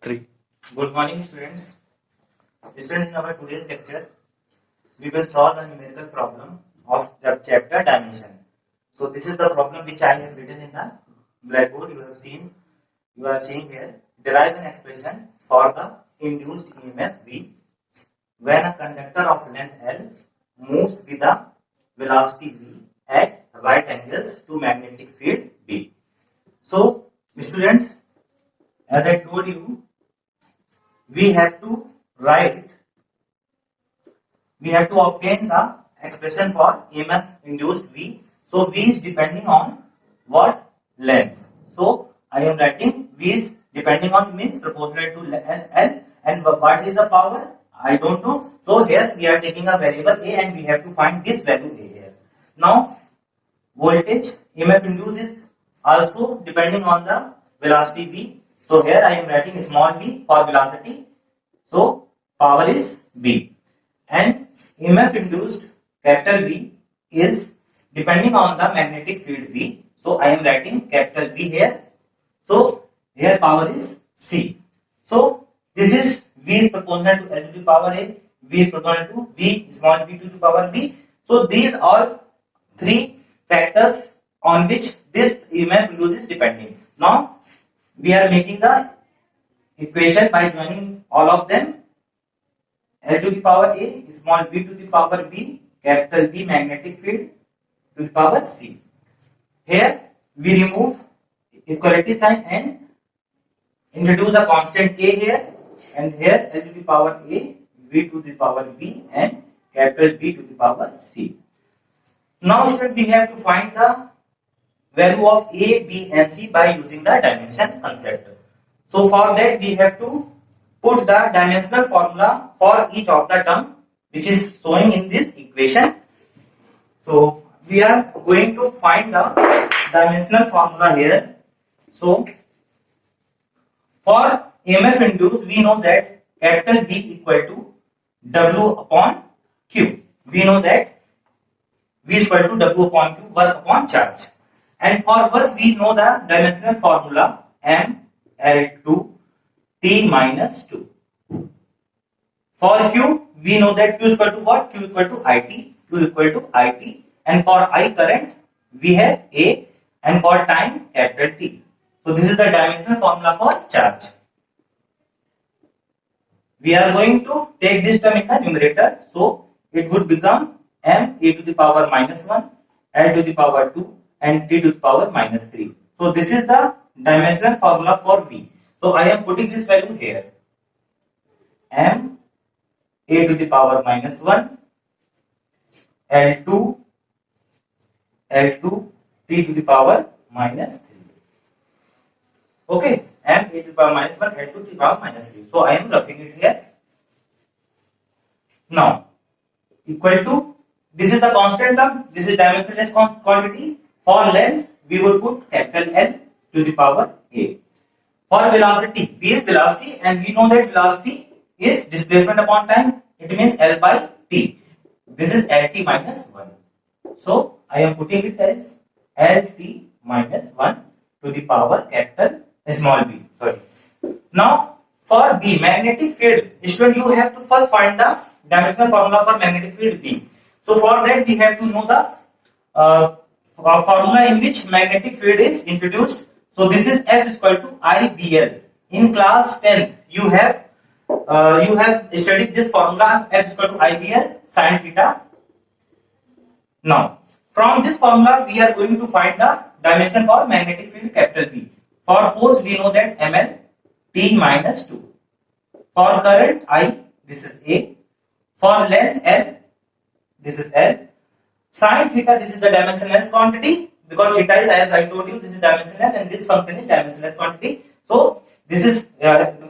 Three. Good morning, students. Students, in our today's lecture, we will solve a numerical problem of the chapter dimension. So, this is the problem which I have written in the blackboard. You are seeing here. Derive an expression for the induced EMF V when a conductor of length L moves with a velocity V at right angles to magnetic field B. So, students, as I told you, we have to obtain the expression for EMF induced V. So V is depending on what length. So I am writing V is depending on means proportional to L, and what is the power? I don't know. So here we are taking a variable A and we have to find this value A here. Now voltage EMF induced is also depending on the velocity V. So here I am writing small v for velocity. So power is B. And EMF induced capital V is depending on the magnetic field B. So I am writing capital V here. So here power is C. So this is V is proportional to L to the power A, V is proportional to V small v to the power B. So these all three factors on which this EMF induced is depending. Now we are making the equation by joining all of them. L to the power A, small v to the power B, capital B magnetic field to the power C. Here we remove equality sign and introduce a constant K here, and here L to the power A, V to the power B and capital B to the power C. Now student, we have to find the value of A, B and C by using the dimension concept. So for that we have to put the dimensional formula for each of the term which is showing in this equation. So we are going to find the dimensional formula here. So for EMF induced, we know that capital V equal to W upon Q. We know that V is equal to W upon Q, work upon charge. And for work we know the dimensional formula M L2 T minus 2. For Q, we know that Q is equal to what? Q is equal to IT. Q is equal to IT. And for I current, we have A. And for time, capital T. So this is the dimensional formula for charge. We are going to take this term in the numerator. So it would become M A to the power minus 1, L to the power 2 and T to the power minus 3. So this is the dimensional formula for V. So I am putting this value here. M A to the power minus 1, L2 T to the power minus 3. Okay, M A to the power minus 1, L2 to the power minus 3. So I am roughing it here. Now, equal to, this is the constant term, this is dimensionless quantity. For length, we will put capital L to the power A. For velocity, V is velocity and we know that velocity is displacement upon time. It means L by T. This is LT minus 1. So, I am putting it as LT minus 1 to the power capital small b. Sorry. Now, for B, magnetic field, student, you have to first find the dimensional formula for magnetic field B. So, for that we have to know the formula in which magnetic field is introduced. So this is F is equal to IBL. In class 10, you have studied this formula. F is equal to IBL sin theta. Now, from this formula, we are going to find the dimension for magnetic field capital B. For force, we know that ML T minus 2. For current I, this is A. For length L, this is L. Sin theta, this is the dimensionless quantity. Because theta is, as I told you, this is dimensionless and this function is dimensionless quantity. So this is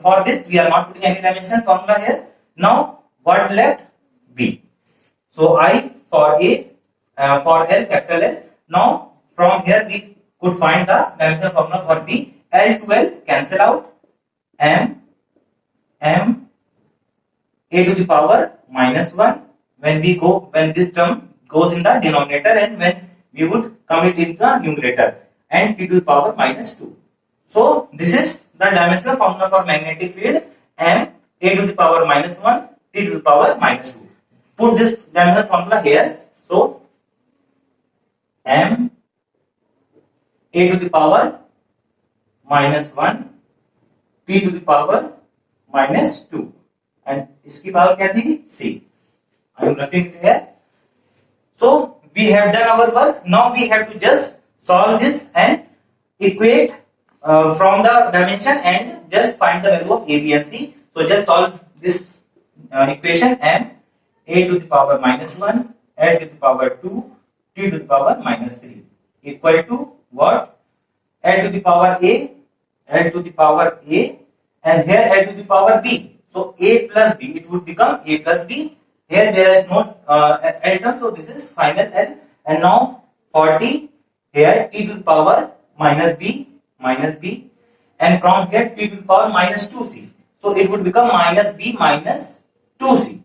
for this we are not putting any dimension formula here. Now what left? B. So I for A, for L, capital L. Now from here we could find the dimension formula for B. L to L cancel out. M A to the power minus 1 when this term goes in the denominator and when we would come it in the numerator, and T to the power minus 2. So this is the dimensional formula for magnetic field m a to the power minus 1 t to the power minus 2. Put this dimensional formula here. So m a to the power minus 1 t to the power minus 2 and इसकी power क्या थी c. I am writing it here. So we have done our work. Now we have to just solve this and equate from the dimension and just find the value of a, b and c. So just solve this equation m a to the power minus 1 l to the power 2 t to the power minus 3 equal to what? L to the power a, l to the power a and here l to the power b. So a plus b, it would become a plus b. Here there is no L term, so this is final L. And now 40 here t to the power minus b, and from here t to the power minus 2c. So it would become minus b minus 2c.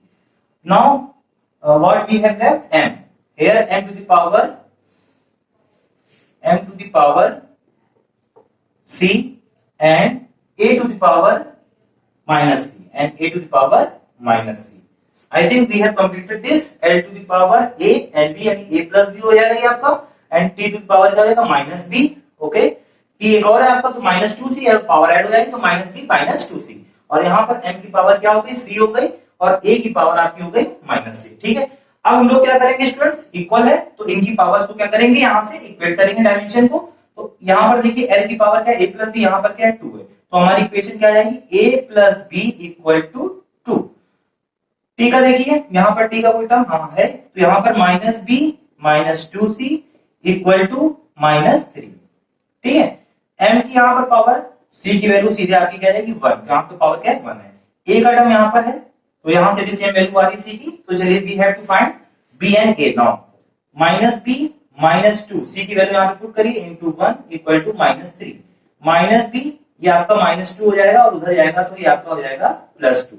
Now what we have left? M. Here m to the power c and a to the power minus c and a to the power minus c. I think we have completed this. L to the power a and b यानी a plus b हो जाएगा ये आपका and t to the power क्या हो जाएगा minus b. Okay t एक और है आपका तो minus 2c या पावर ऐड हो जाएगी तो minus b minus 2c और यहाँ पर m की पावर क्या हो गई c हो गई और a की पावर आपकी हो गई minus c. ठीक है, अब हम लोग क्या करेंगे स्टूडेंट्स, इक्वल है तो इनकी पावर्स को क्या करेंगे यहाँ से इक्वेट करेंगे डायमेंशन को. तो यहाँ पर देखिए l की पावर क्या है a plus b, यहाँ पर क्या है 2 है तो हमारी इक्वेशन क्या आ जाएगी a plus b equal to 2. t का देखिए यहाँ पर t का कोई टर्म हाँ है तो यहाँ पर minus b minus 2c equal to minus 3. ठीक है, m की यहाँ पर पावर c की वैल्यू सीधे आपकी क्या जाएगी 1, यहाँ पे पावर क्या है 1 है. a का टर्म यहाँ पर है तो यहाँ से भी सेम वैल्यू आ रही c की. तो चलिए we have to find b and a. Now minus b minus 2 c की वैल्यू यहाँ पे पुट करिए into 1 equal to minus 3. Minus b ये आपका माइनस 2 हो जाएगा और उधर जाएगा तो ये आपका हो जाएगा प्लस 2.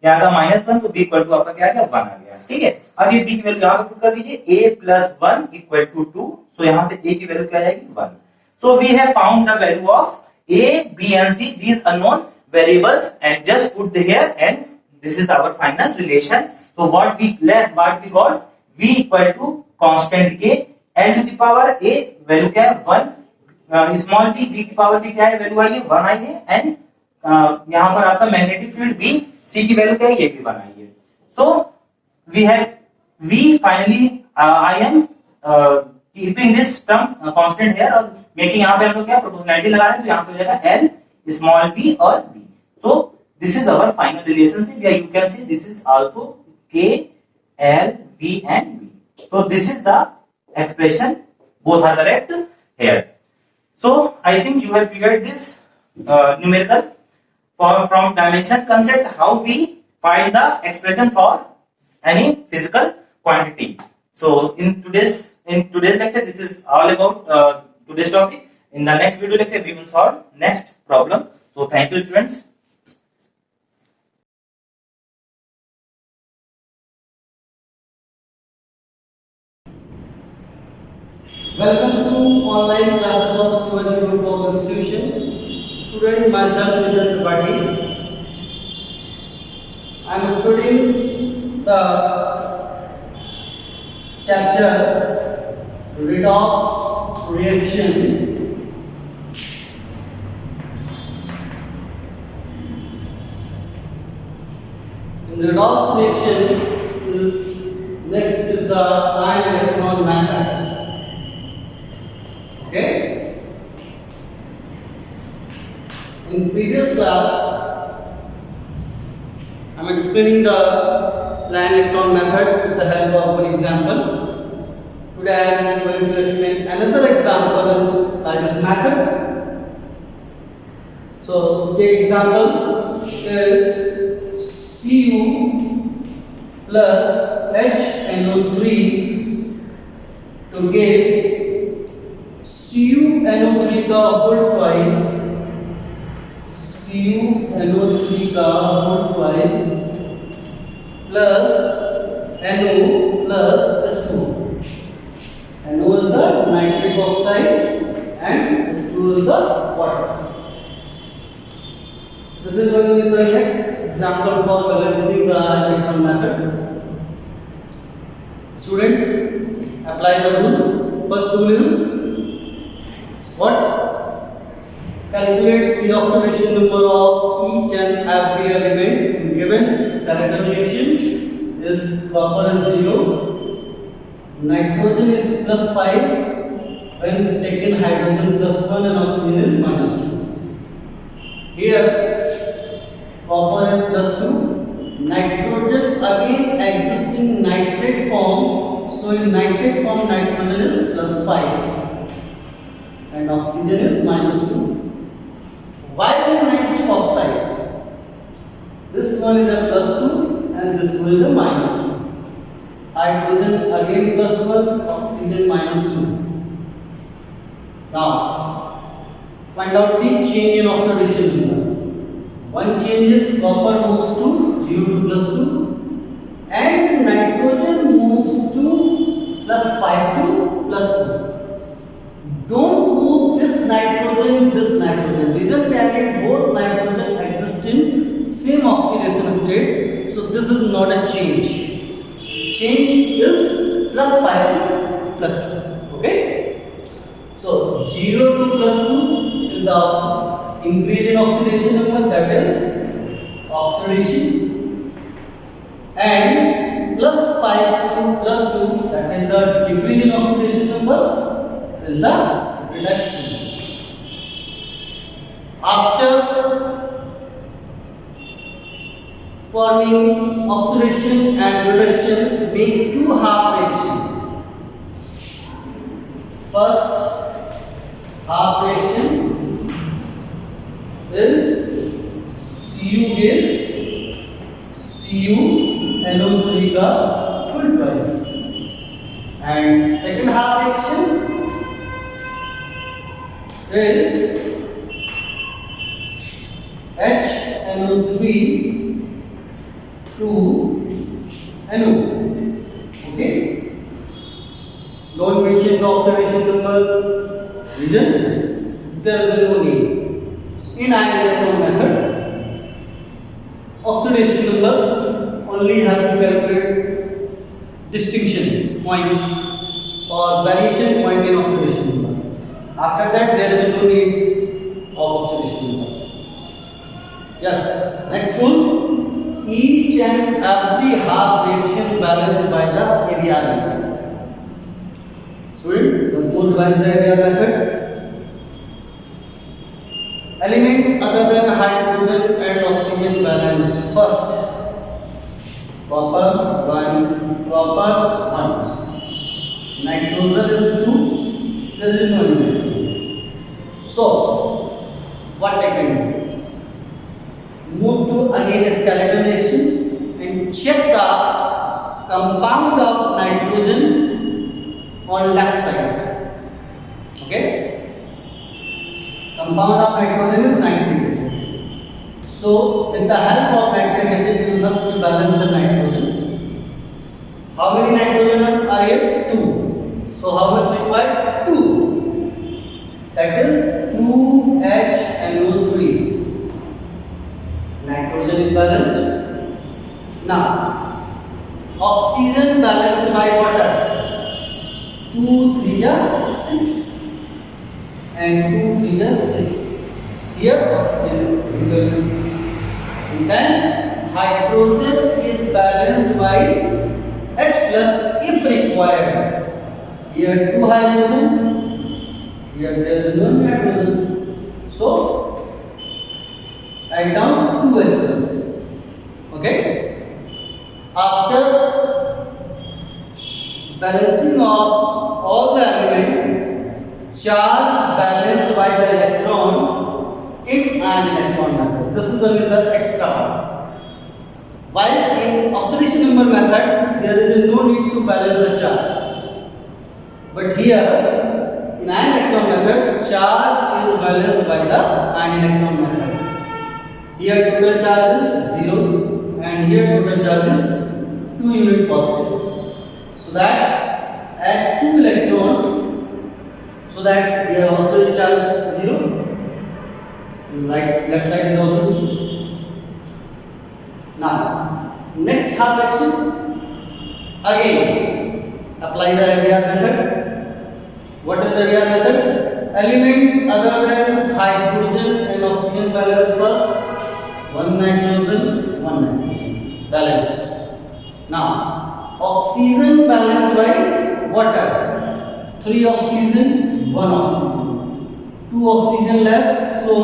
यहाँ का माइनस 1 तो b इक्वल टू आपका क्या आ गया 1 आ गया. ठीक है, अब ये b की वैल्यू यहाँ पे पुट कर दीजिए a plus 1 equal to 2. So यहाँ से a की वैल्यू क्या आ जाएगी 1. So we have found the value of a b and c, these unknown variables, and just put here and this is our final relation. So what we got, v equal to constant k, l to the power a value क्या है 1, small v, b की power b क्या है value आई है 1 आई है and यहाँ पर आपका मैग्नेटिक फील्ड b, c की वैल्यू क्या है ये भी 1 आई है. So we have v finally I am keeping this term constant here और मेकिंग यहाँ पे हम लोग क्या प्रोपोर्शनैलिटी लगा रहे हैं तो यहाँ पे हो जाएगा l स्मॉल v और b. So this is our final relationship या you can say this is also k l b and b. So this is the expression, both are correct here. So I think you have figured this numerical from dimension concept how we find the expression for any physical quantity. So in today's lecture this is all about today's topic. In the next video lecture we will solve next problem. So thank you students. Welcome to online classes of Shivaji Group of Institution. Student myself Nitin Tripathi. I am studying the chapter redox reaction. In redox reaction, next is the ion electron method. Okay. In previous class, I am explaining the ion electron method with the help of an example. Today I am going to explain another example by this method. So take example is Cu plus HNO3 to give CuNO3 का whole twice CuNO3 का whole twice plus NO plus H2. NO is the nitric oxide and H2 is the water. This is going to be the next example for balancing the electron method. Student, apply the rule. First rule is what? Calculate the oxidation number of each and every element given skeleton reaction is copper is 0, nitrogen is plus 5 when taken hydrogen plus 1 and oxygen is minus 2. Here copper is plus 2, nitrogen again existing nitrate form, so in nitrate form nitrogen is plus 5 and oxygen is minus 2. Why in nitric oxide? This one is a plus 2 and this one is a minus 2. Hydrogen again plus 1, oxygen minus 2. Now, find out the change in oxidation number. One change is copper moves to 0 to plus 2 and nitrogen moves to plus 5 to plus 2. Don't move this nitrogen in this nitrogen. Reason behind both nitrogen exist in same oxidation state. So this is not a change. Change is plus 5 to plus 2. Okay. So 0 to plus 2 is the increase in oxidation number, that is oxidation, and plus 5 to plus 2, that is the decrease in oxidation number, is the reduction. After forming oxidation and reduction, make two half reactions. First half reaction is Cu gives CuNO3 का full twice, and second half reaction is HNO3 to NO. Okay. Don't mention the oxidation number. Reason? There is no need. In ion electron method, oxidation number only have to calculate distinction point or variation point in oxidation number. After that, there is no need of oxidation number. Yes. Next rule. Each and every half reaction balanced by the ABR method. Student, let's go revise the ABR method. Element other than hydrogen and oxygen balanced. First, copper 1, copper 1. Nitrogen is 2, there is no element. So, what I can do? Move to again a skeleton reaction and check the compound of nitrogen on left side. Okay? Compound of nitrogen is nitric acid. So, with the help of nitric acid, you must balance the nitrogen. How many nitrogen are here? 2. So, how much required? 2. That is 2HNO3. Nitrogen is balanced. Now, oxygen balanced by water. 2 3 are 6 and 2 3 are 6. Here oxygen is balanced. And then hydrogen is balanced by H plus if required. Here 2 hydrogen. Here there is 1 hydrogen. So write down 2H plus. Okay. After balancing of all the elements, charge balanced by the electron in an electron method. This is only the extra part. While in oxidation number method, there is no need to balance the charge. But here, in ion electron method, charge is balanced by the ion electron method. Here total charge is 0 and here total charge is 2 unit positive. So that add 2 electrons, so that here also charge is 0. Right, left side is also 0. half fraction. Again, apply the AVR method. What is AVR method? Element other than hydrogen and oxygen balance first. One nitrogen, one nitrogen. Balance. Now, oxygen balanced by water. 3 oxygen, 1 oxygen. 2 oxygen less, so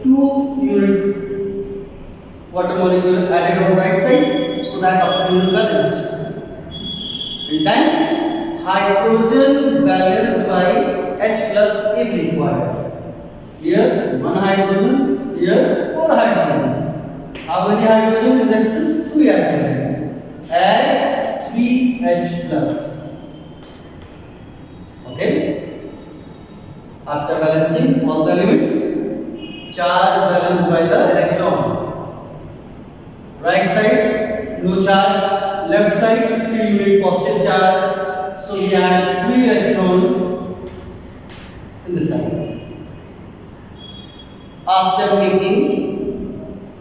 2 units water molecule added on right side, so that oxygen is balanced. And then hydrogen balanced by H plus if required. Here 1 hydrogen, here 4 hydrogen. How many hydrogen is exist? 3 hydrogen. Add 3H plus. Okay. After balancing all the elements, charge balanced by the electron. Right side no charge, left side 3 unit positive charge. So we add 3 electron in this side. After making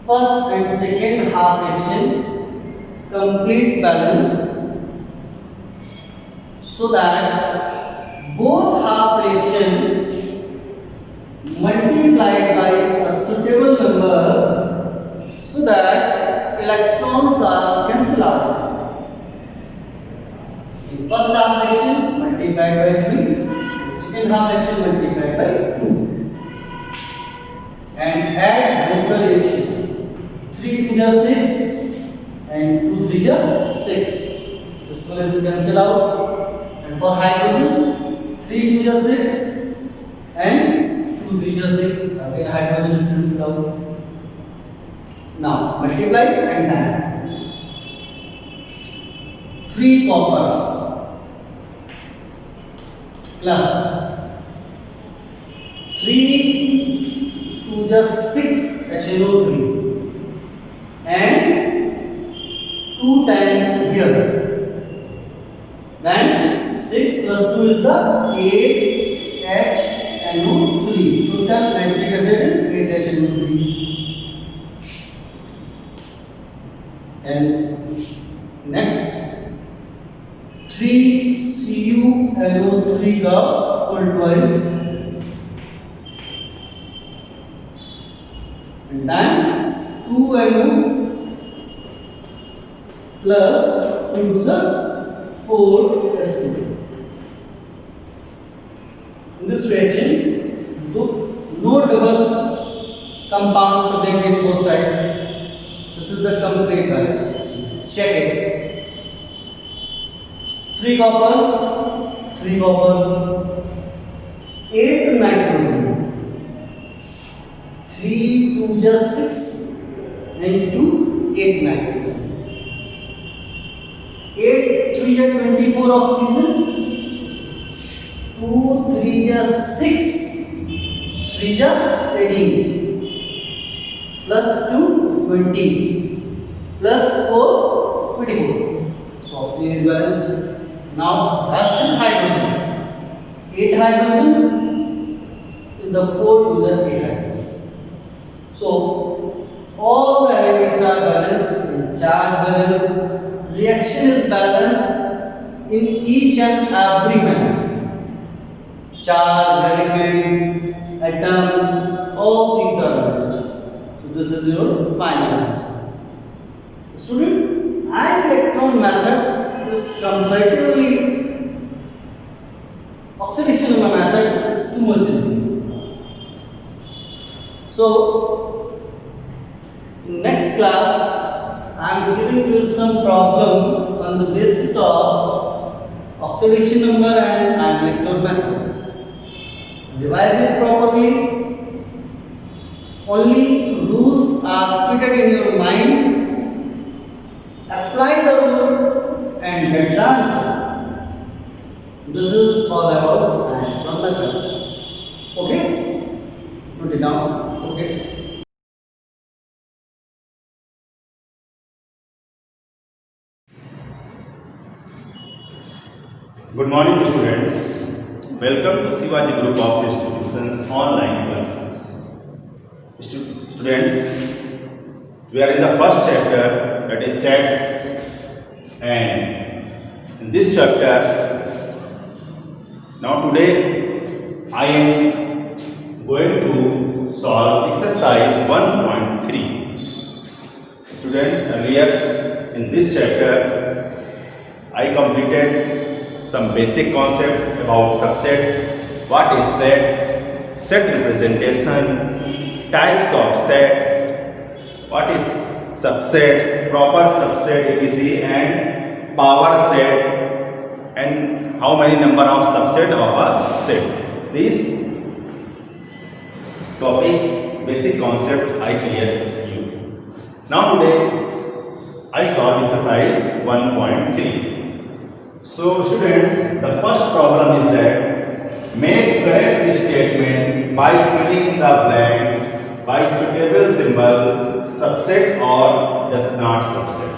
first and second half fraction complete balance, so that both half fraction multiplied by a suitable number, so that electrons are cancelled out. First half fraction multiplied by 3, second half fraction multiplied by 2, and add both the reaction. 3 to the 6 and 2 to the 6. This one is cancelled out. And for hydrogen, 3 to the 6 and 2 to the 6. Again hydrogen is cancelled out. Now multiply and add. 3 copper plus 3 to the 6 HNO3 and 2 times here. Then 6 plus 2 is the 8HNO3. Total nitric acid is 8HNO3. And next 3CuNO3 का full twice, and then 2NO plus 2 to the 4S2. In this reaction, no double compound present in both sides. This is the complete balance. Check it. 3 copper, 8 nitrogen, 3 to the 6 and 2 8 nitrogen. 8 3 is 24 oxygen, 2 3 is 6, 3 is 18, plus 2 20, plus 4 24. So oxygen is balanced. Now last is hydrogen. 8 hydrogen in the 4 to the 8 hydrogen. So all the elements are balanced in charge balance. Reaction is balanced in each and every manner. Charge, element, atom, all things are balanced. So this is your final answer. Student, ion electron method is comparatively, oxidation method is too much easy. So in next class I am giving you some problem on the basis of oxidation number and ion electron method. Revise it properly. Only rules are fitted in your mind. Apply the rule and get the answer. This is all about ion electron method. Okay? Put it down. Okay? Good morning, students. Welcome to Shivaji Group of Institutions online classes. Students, we are in the first chapter, that is sets And in this chapter, now today I am going to solve exercise 1.3. Students, earlier in this chapter I completed some basic concept about subsets, what is set, set representation, types of sets, what is subsets, proper subset etc., and power set, and how many number of subset of a set. These topics, basic concept I clear you. Now today I solve exercise 1.3. So students, the first problem is that make correct statement by filling the blanks by suitable symbol, subset or does not subset.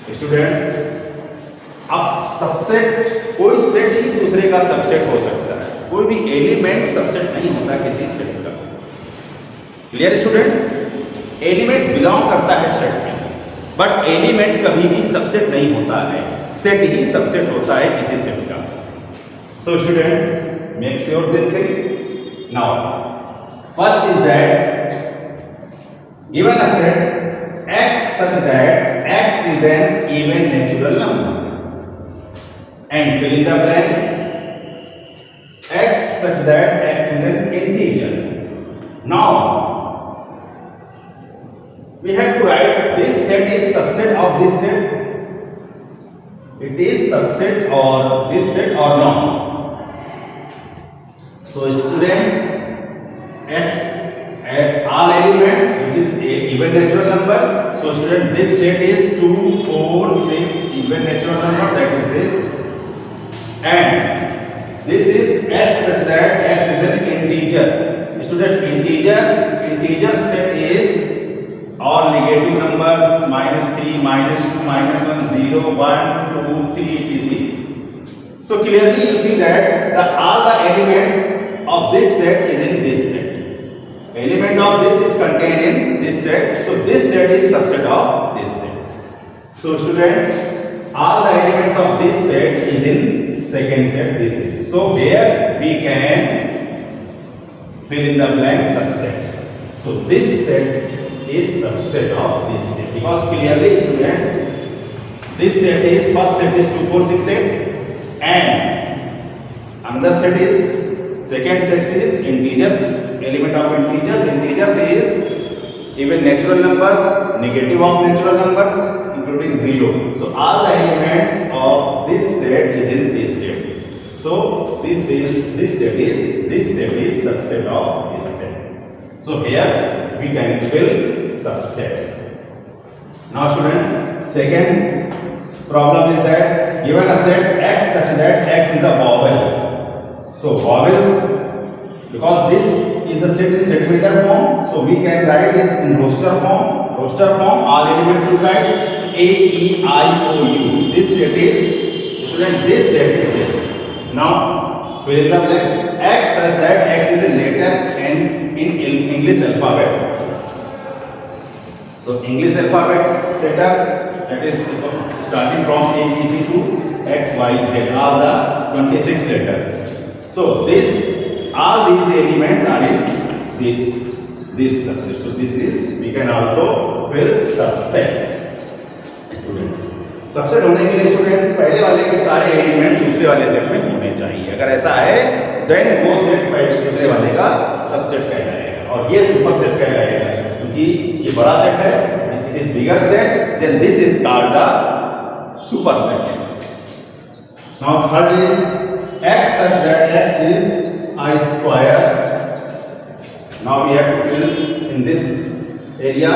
Students, अब subset कोई set ही दूसरे का subset हो सकता है, कोई भी element subset नहीं होता किसी सेट का। Clear students? एलिमेंट बिलोंग करता है सेट में, बट एलिमेंट कभी भी सबसेट नहीं होता है, सेट ही सबसेट होता है किसी सेट का। So students, make sure this thing. Now first is that given a set x such that x is an even natural number and fill in the blanks x such that x is an integer. Now we have to write this set is subset of this set. It is subset or this set or not. So students, x all elements which is a even natural number. So student, this set is 2, 4, 6 even natural number, that is this, and this is x such that x is an integer. Student, integer set is all negative numbers, -3, -2, -1, 0, 1, 2, 3 etc. So clearly you see that all the elements of this set is in this set. Element of this is contained in this set, so this set is subset of this set. So students, all the elements of this set is in second set, this is. So here we can fill in the blank subset. So this set is subset of this set, because clearly students, this set is, first set is 2, 4, 6, 8, and another set is, second set is integers, element of integers. Integers is even natural numbers, negative of natural numbers, including 0. So all the elements of this set is in this set. So this set is subset of this set. So here we can fill subset. Now student, second problem is that given a set x such that x is a vowel. So vowels, because this is a set in set method form, so we can write it in roster form. Roster form, all elements should write. So A, E, I, O, U. This set is, student, this set is this. Now fill in the blanks. X such that x is a letter in English alphabet. So English alphabet letters, that is starting from A, B, C to X, Y, Z, all the 26 letters. So all these elements are in this subset. So this is, we can also fill subset. Students, subset होने के लिए students पहले वाले के सारे element दूसरे वाले set में होने चाहिए। अगर ऐसा है देन वो सेट पहले दूसरे वाले का सबसेट कहलाएगा, और ये सुपर सेट कहलाएगा, क्योंकि ये बड़ा सेट है, it is bigger set, then this is called the super set. Now third is x such that x is I square. Now we have to fill in this area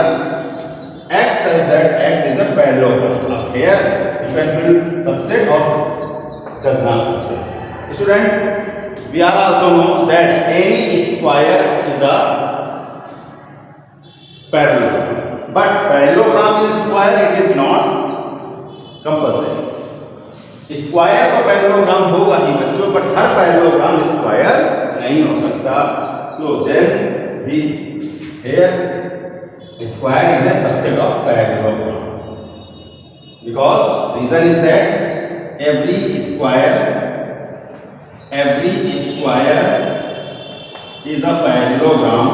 x such that x is a parallelogram. Now here you can fill subset or does not subset. Student, we are also know that any square is a parallelogram, but parallelogram is square, it is not compulsory. Square तो parallelogram होगा ही बच्चों, but her parallelogram square नहीं हो सकता। तो then we here square is a subset of parallelogram. Because reason is that every square is a parallelogram,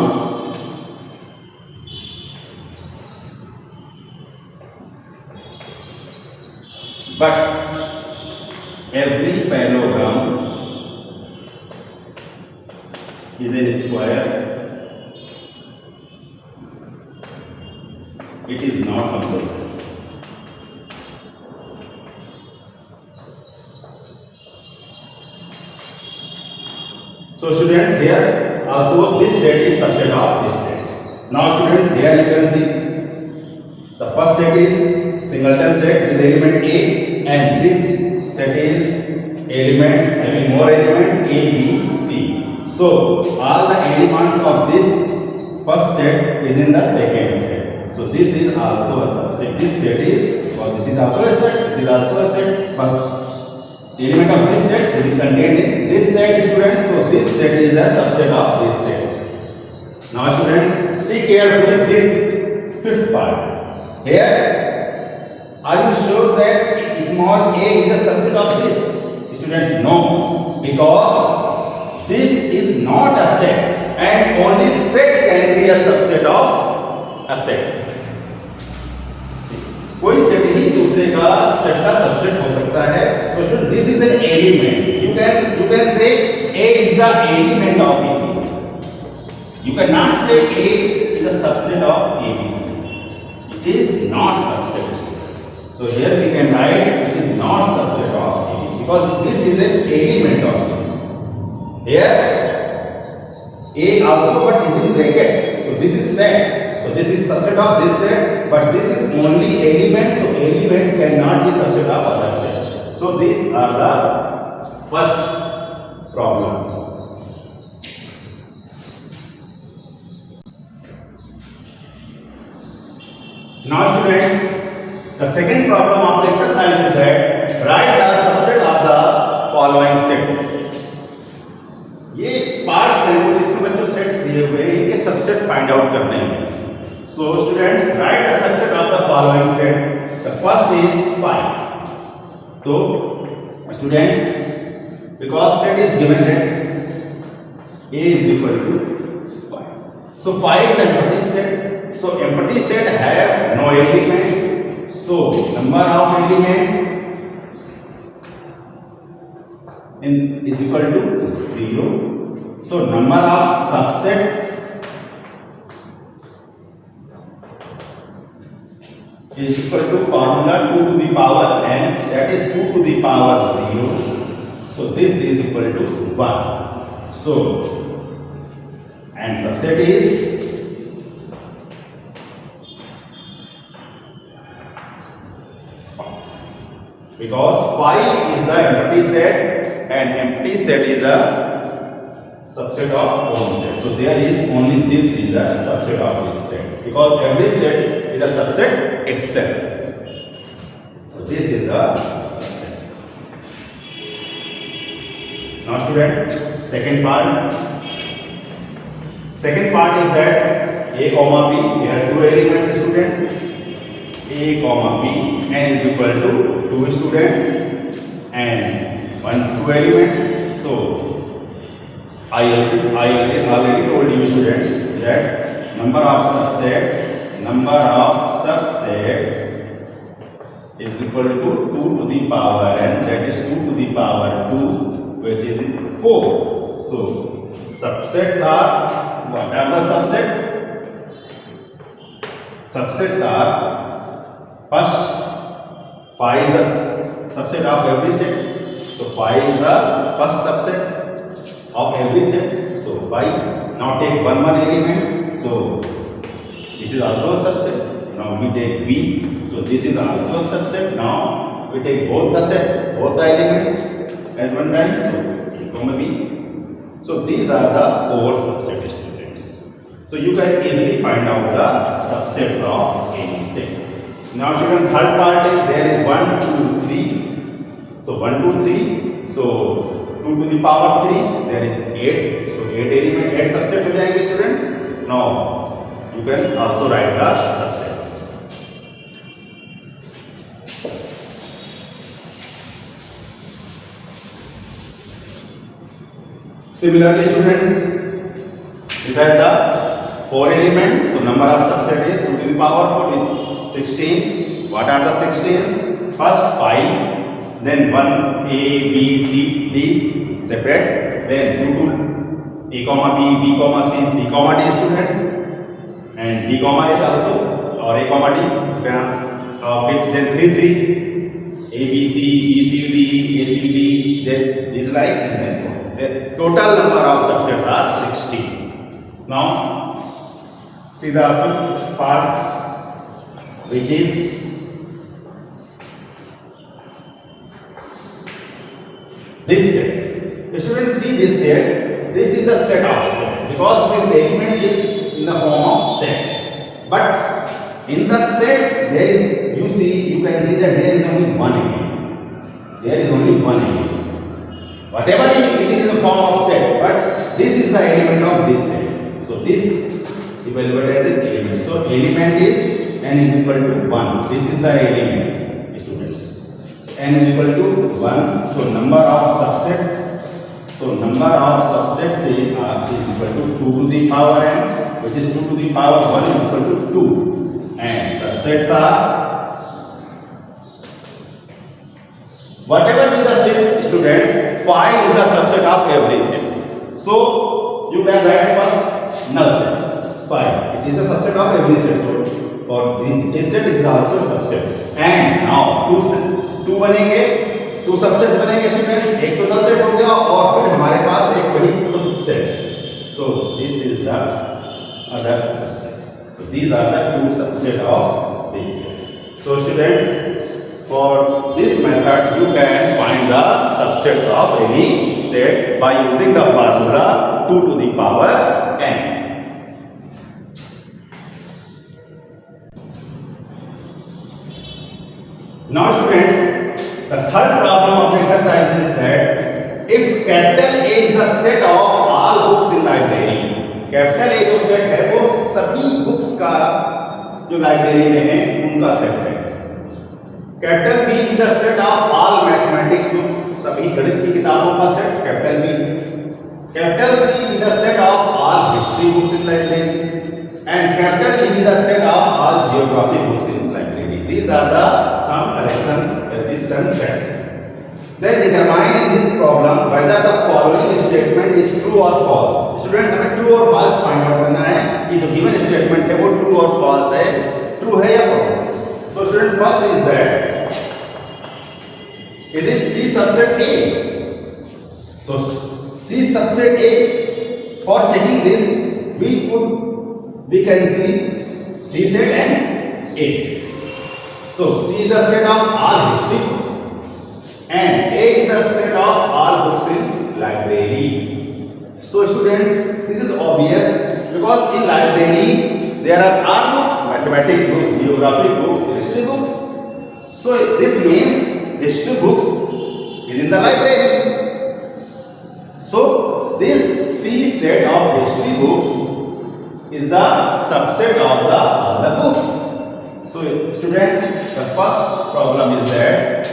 but every parallelogram is a square. It is not compulsory. So students, here also this set is subset of this set. Now students, here you can see the first set is singleton set with element A, and this set is elements having more elements A, B, C. So all the elements of this first set is in the second set. So this is also a subset. This set is, or this is also a set. This is also a set. First element of this set is contained in this set, students. So this set is a subset of this set. Now students, see carefully this fifth part. Here, are you sure that small a is a subset of this? Students, no, because this is not a set, and only set can be a subset of a set. कोई set ही दूसरे का set का subset हो सकता है. So student, this is an element. You can say A is the element of ABC. You cannot say A is a subset of ABC. It is not subset. So here we can write it is not subset of ABC because this is an element of this. Here A also but is in bracket. So this is set. So this is subset of this set, but this is only element, so element cannot be subset of other set. So these are the first problem. Now students, the second problem of the exercise is that write the subset of the following sets. ये parts हैं कुछ इसमें बच्चों sets दिए हुए हैं, इनके subset find out करने हैं. So students, write a subset of the following set. The first is 5. So students, because set is given that A is equal to 5. So 5 is an empty set. So empty set have no elements. So number of element is equal to 0. So number of subsets is equal to formula 2 to the power n, that is 2 to the power 0. So this is equal to 1. So and subset is because 5 is the empty set and empty set is a subset of own set. So there is only this is a subset of this set because every set is a subset itself. So this is a subset. Now student, second part. Second part is that A comma B, here are two elements students. A comma B, n is equal to 2 students and 2 elements. So I already told you students that number of subsets is equal to 2 to the power n, that is 2 to the power 2, which is 4. So subsets are, what are the subsets? Subsets are, first 5 is the subset of every set. So 5 is the first subset of every set. So 5. Now take one element. So this is also a subset. Now we take V. So this is also a subset. Now we take both the elements as one time. So A comma B. So these are the 4 subset students. So you can easily find out the subsets of any set. Now children, third part is there is 1, 2, 3. So 1, 2, 3. So 2 to the power 3. There is 8. So 8 element 8 subset हो जाएंगे students. Now you can also write the subsets. Similarly, students, these are the 4 elements. So number of subset is 2 to the power 4 is 16. What are the 16s? First 5, then 1 A, B, C, D separate, then 2 to A comma B, B comma C, C comma D students, and D comma A also, or A comma D. With then 3 3 A B C, B C D, A C D, then is like, and then 4. The total number of subsets are 16. Now see the fifth part, which is this set. The students see this set. This is the set of sets because this element is in the form of set. But in the set, there is, you can see that there is only one element. There is only one element. Whatever it is in the form of set, but this is the element of this set. So this evaluated as an element. So element is n is equal to 1. This is the element, students. So n is equal to 1. So number of subsets. So number of subsets is equal to 2 to the power n, which is 2 to the power 1 is equal to 2. And subsets are whatever be the set, students, 5 is the subset of every set. So you can write first null set 5. It is a subset of every set. So for this set is also a subset. And now two बनेंगे, 2 subsets बनेंगे students. एक तो null set हो गया और फिर हमारे पास एक वही set. So this is the other subset. So these are the 2 subset of this set. So students, for this method you can find the subsets of any set by using the formula 2 to the power n. Now students, the third problem of the exercise is that if capital A is the set of all books in library, capital A जो set है वो सभी books का जो library में है उनका set है। Capital B is a set of all mathematics books, सभी गणित की किताबों का set capital B. Capital C is the set of all history books in library and capital D is the set of all geography books in library. These are the some collection suggestion sets. Then determine in this problem whether the following statement is true or false. Students, हमें true और false find out करना है कि जो given statement है वो true और false है, true है या false है। So student, first is that is it C subset A? So C subset A. For checking this, we can see C set and A set. So C is the set of all history books. And A is the set of all books in library. So students, this is obvious because in library there are all books, mathematics books, geography books, history books. So this means history books is in the library. So this C set of history books is the subset of all the books. So students, the first problem is that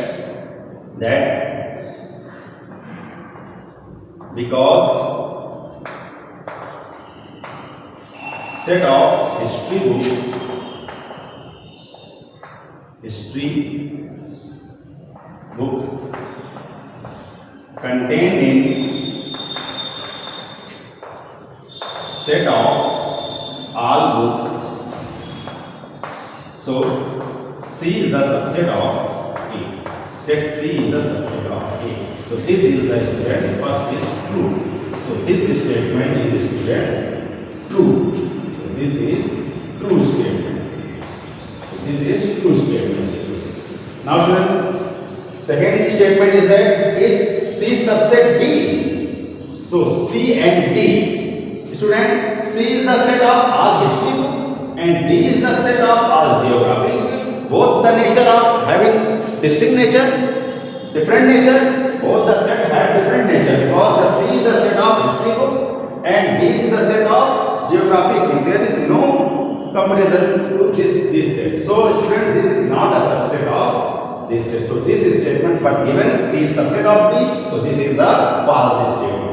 because set of history book contained in set of all books, so C is the subset of A. Set C is the subset of A. So this is the students, first is true. So this statement is students true. So this is true statement. So this is true statement. Now students, second statement is that is C subset D. So C and D. Student, C is the set of all history books and D is the set of all geography. Both the nature of having distinct nature, different nature, both the set have different nature because the C is the set of history books and D is the set of geographic books. There is no comparison to this set. So student, this is not a subset of this set. So this is statement, but given C is subset of D, so this is a false statement.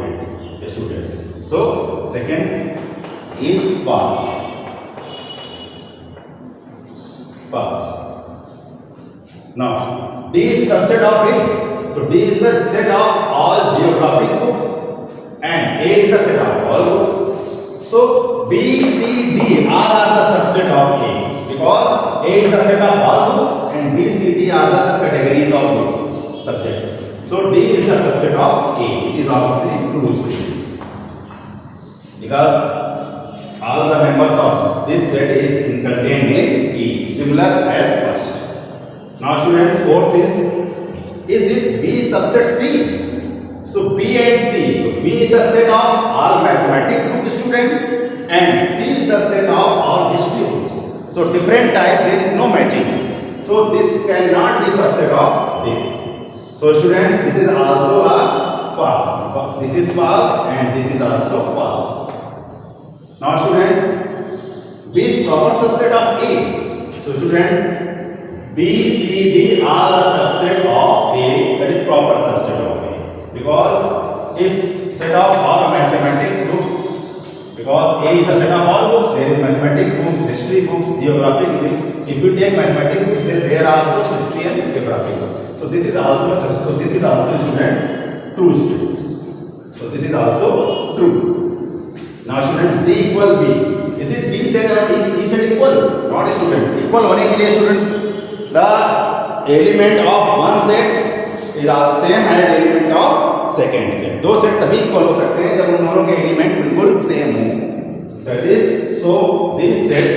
So second is false. False. Now D is subset of A. So D is the set of all geographic books and A is the set of all books. So B, C, D all are the subset of A because A is the set of all books and B, C, D are the subcategories of books, subjects. So D is the subset of A. It is obviously true, students, because all the members of this set is contained in E, similar as first. Now students, fourth is it B subset C? So B and C. So B is the set of all mathematics book students and C is the set of all history books. So different types, there is no matching. So this cannot be subset of this. So students, this is also a false. This is false and this is also false. Now students, B is proper subset of A. So students, B, C, D all are subset of A, that is proper subset of A. Because if set of all mathematics books, because A is a set of all books, there is mathematics books, history books, geography books. If you take mathematics books, then there are also history and geography books. So this is also students true student. So this is also true. Now students, D equal B. Is it D set or E set equal? Not student. Equal होने के लिए students, the element of one set is the same as element of second set. दो set तभी equal हो सकते हैं जब उन दोनों के element बिल्कुल same हो. That is, so this set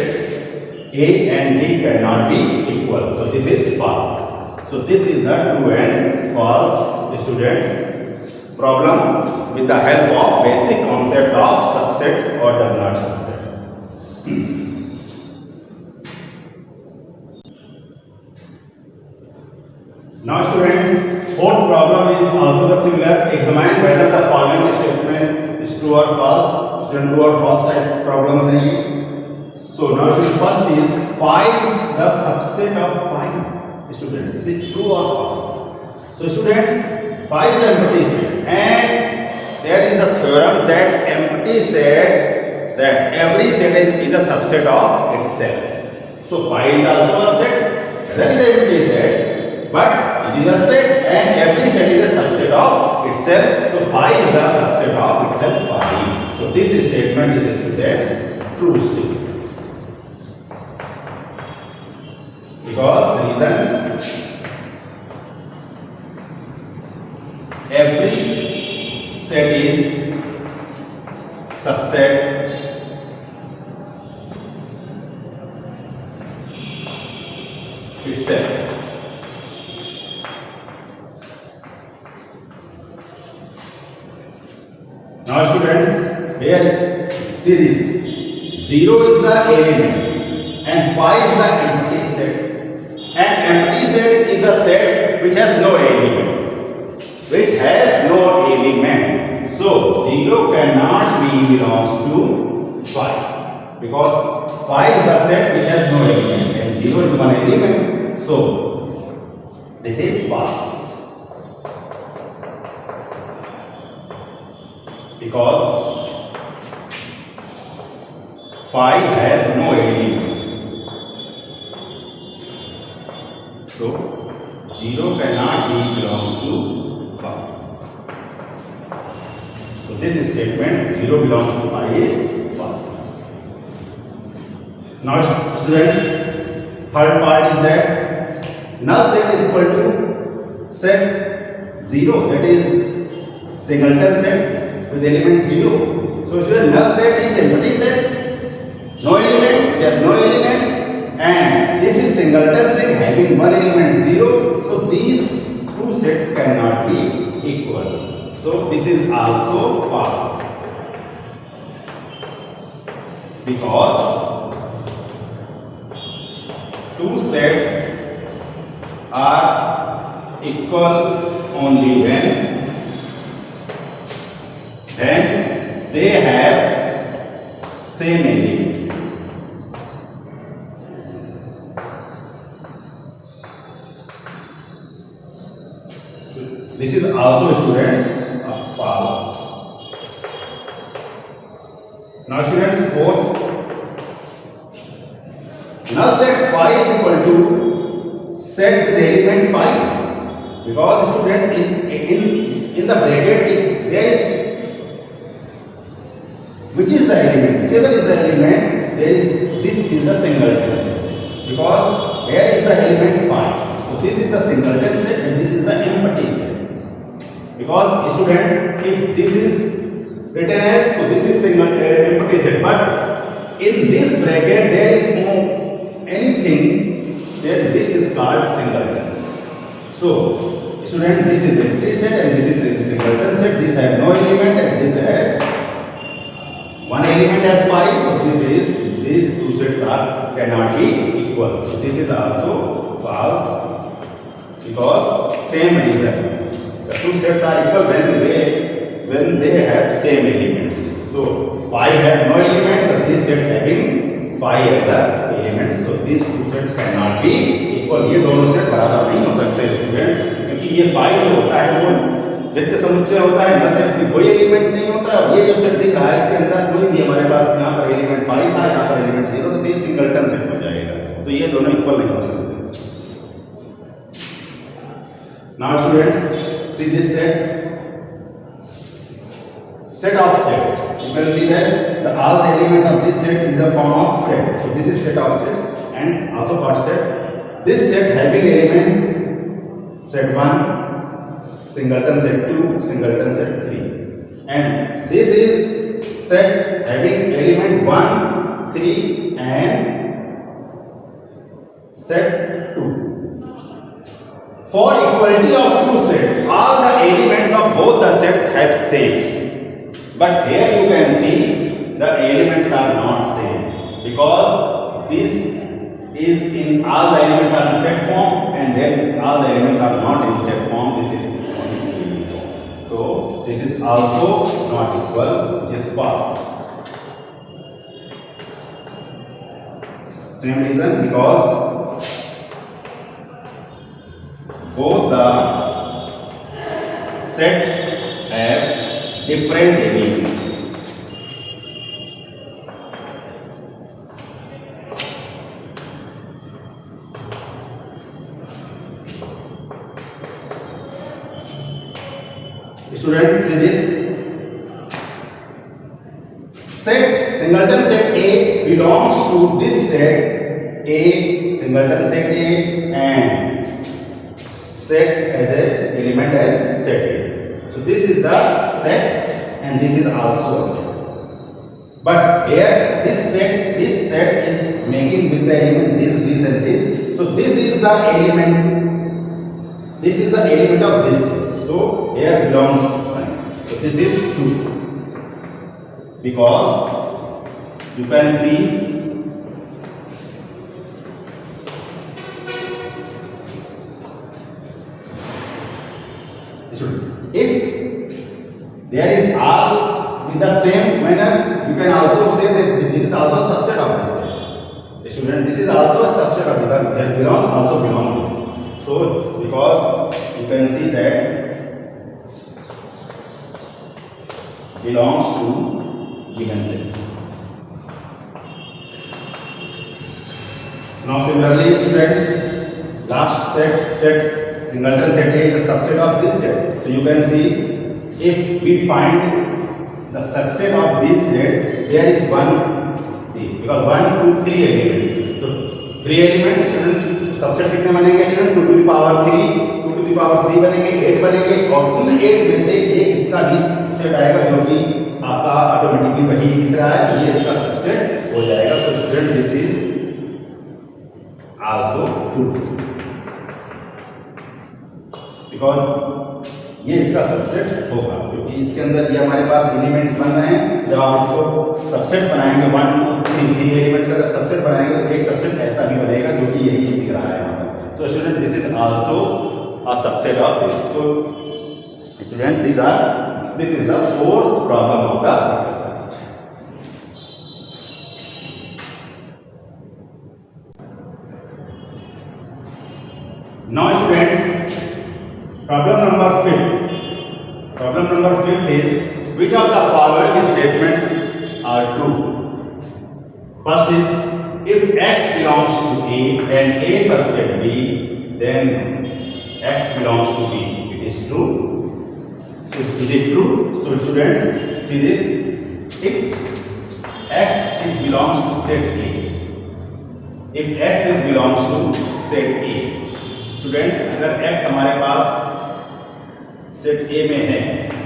A and D cannot be equal. So this is false. So this is the true and false, students, problem with the help of basic concept of subset or does not subset. Now students, fourth problem is also the similar. Examine whether the following statement is true or false. Student, true or false type problems है. So now student, first is 5 is the subset of 5. Students, is it true or false? So students, 5 is empty set and there is the theorem that empty set, that every set is a subset of itself. So 5 is also a set, that is an empty set, but it is a set and every set is a subset of itself. So 5 is a subset of itself 5. So this statement is, students, true statement. Because reason, every set is subset itself. Now students, here see this, 0 is the element and 5 is the empty set. An empty set is a set which has no element. So 0 cannot be belongs to 5 because 5 is the set which has no element and 0 is one element. So this is false because 5 has no element. So 0 cannot be belongs to 5. So this statement 0 belongs to 5 is false. Now students, third part is that null set is equal to set 0, that is singleton set with element 0. So student, null set is empty set, no element, just no element. And this is singleton set having one element 0. So these two sets cannot be equal. So this is also false because two sets are equal only when they have same element. This is also, students, a false. Now students, fourth, null set phi is equal to set with element phi, because student in the bracket if there is, which is the element, whichever is the element, there is, this is the singleton set, because where is the element phi, so this is the singleton set and this is the empty set, because students if this is written as, so this is single empty set, but in this bracket there is no anything, then this is called singleton set. So student, this is empty set and this is a singleton set, this has no element and this has one element as phi, so this is, these two sets are cannot be equal, so this is also false, because same reason, the two sets are equal when they have same elements. So phi has no elements and this set having phi as a element, so these two sets cannot be equal, ये दोनों set बराबर नहीं हो सकते students, क्योंकि ये phi जो होता है वो रिक्त समुच्चय होता है, नल सेट से कोई एलिमेंट नहीं होता है, ये जो सेट दिख रहा है इसके अंदर कोई भी, हमारे पास यहाँ पर एलिमेंट 5 था, यहाँ पर एलिमेंट 0, तो ये सिंगलटन सेट हो जाएगा, तो ये दोनों इक्वल नहीं हो सकते. Now students, see this set of sets, you can see that all the elements of this set is a form of set, so this is set of sets and also what set, this set having elements set 1, singleton set 2, singleton set 3, and this is set having element 1, 3 and set 2. For equality of two sets, all the elements of both the sets have same, but here you can see the elements are not same, because this is in all the elements are in set form and there is all the elements are not in set form, this is only form. So this is also not equal, which is false. Same reason, because both the set have different elements. Students, see this set, singleton set A belongs to this set A, singleton set A, and set as a element as set A. So this is the set and this is also a set. But here this set is making with the element this and this. So this is the element. This is the element of this set. So here belongs. So this is 2. Because you can see if there is R with the same minus, you can also say that this is also a subset of this set. Student, this is also a subset of this, there belong also belong this. So because you can see that belongs to given set. Now similarly students, last set singleton set A is a subset of this set. So you can see if we find the subset of these sets, there is one these, because 1, 2, 3 elements. So 3 elements student subset कितने बनेंगे student? 2 to the power 3, 2 to the power 3 बनेंगे, 8 बनेंगे, और उन 8 में से एक इसका भी सेट आएगा जो कि आपका ऑटोमेटिकली वही दिख रहा है, ये इसका सबसेट हो जाएगा. So student, this is also true, because ये इसका सबसेट होगा, क्योंकि इसके अंदर ये हमारे पास एलिमेंट्स बन रहे हैं. जब आप इसको सबसेट्स बनाएंगे 1, 2, 3 एलिमेंट्स का जब सबसेट बनाएंगे तो एक सबसेट ऐसा भी बनेगा जो कि यही दिख रहा है यहाँ पर. So student, this is also a subset of this. So student, this is the fourth problem of the exercise. Now students, problem number 5. Problem number 5 is, which of the following statements are true. First is, if x belongs to A and A subset B, then x belongs to B. It is true. So is it true? So students, see this. If x belongs to set A, if x belongs to set A, students अगर x हमारे पास set A में है,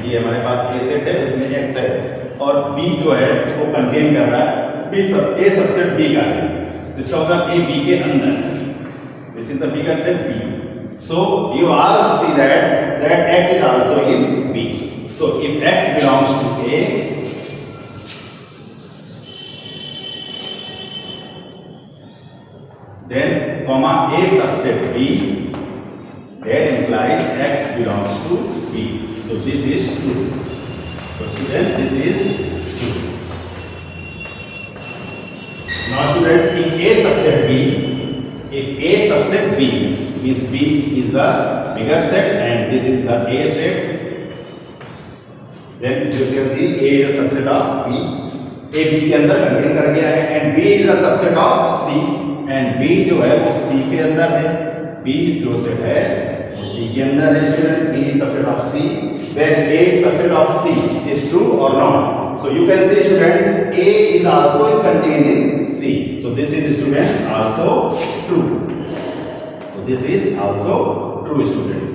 ये हमारे पास A set है, उसमें x है, और B जो है वो कंटेन कर रहा है A सबसेट B का है, इसका मतलब A B के अंदर, this is the bigger set B. So you all see that x is also in B. So if x belongs to A, then comma A subset B, that implies x belongs to B. So this is true. So student, this is true. Now student, if A subset B means B is the bigger set and this is the A set, then you can see A is a subset of B. A B के अंदर contain कर गया है and B is a subset of C and B जो है वो C के अंदर है. B जो सेट है वो C के अंदर है student. B is subset of C. Then A is subset of C is true or not? So you can say students, A is also contained in C. So this is students also true. So this is also true students.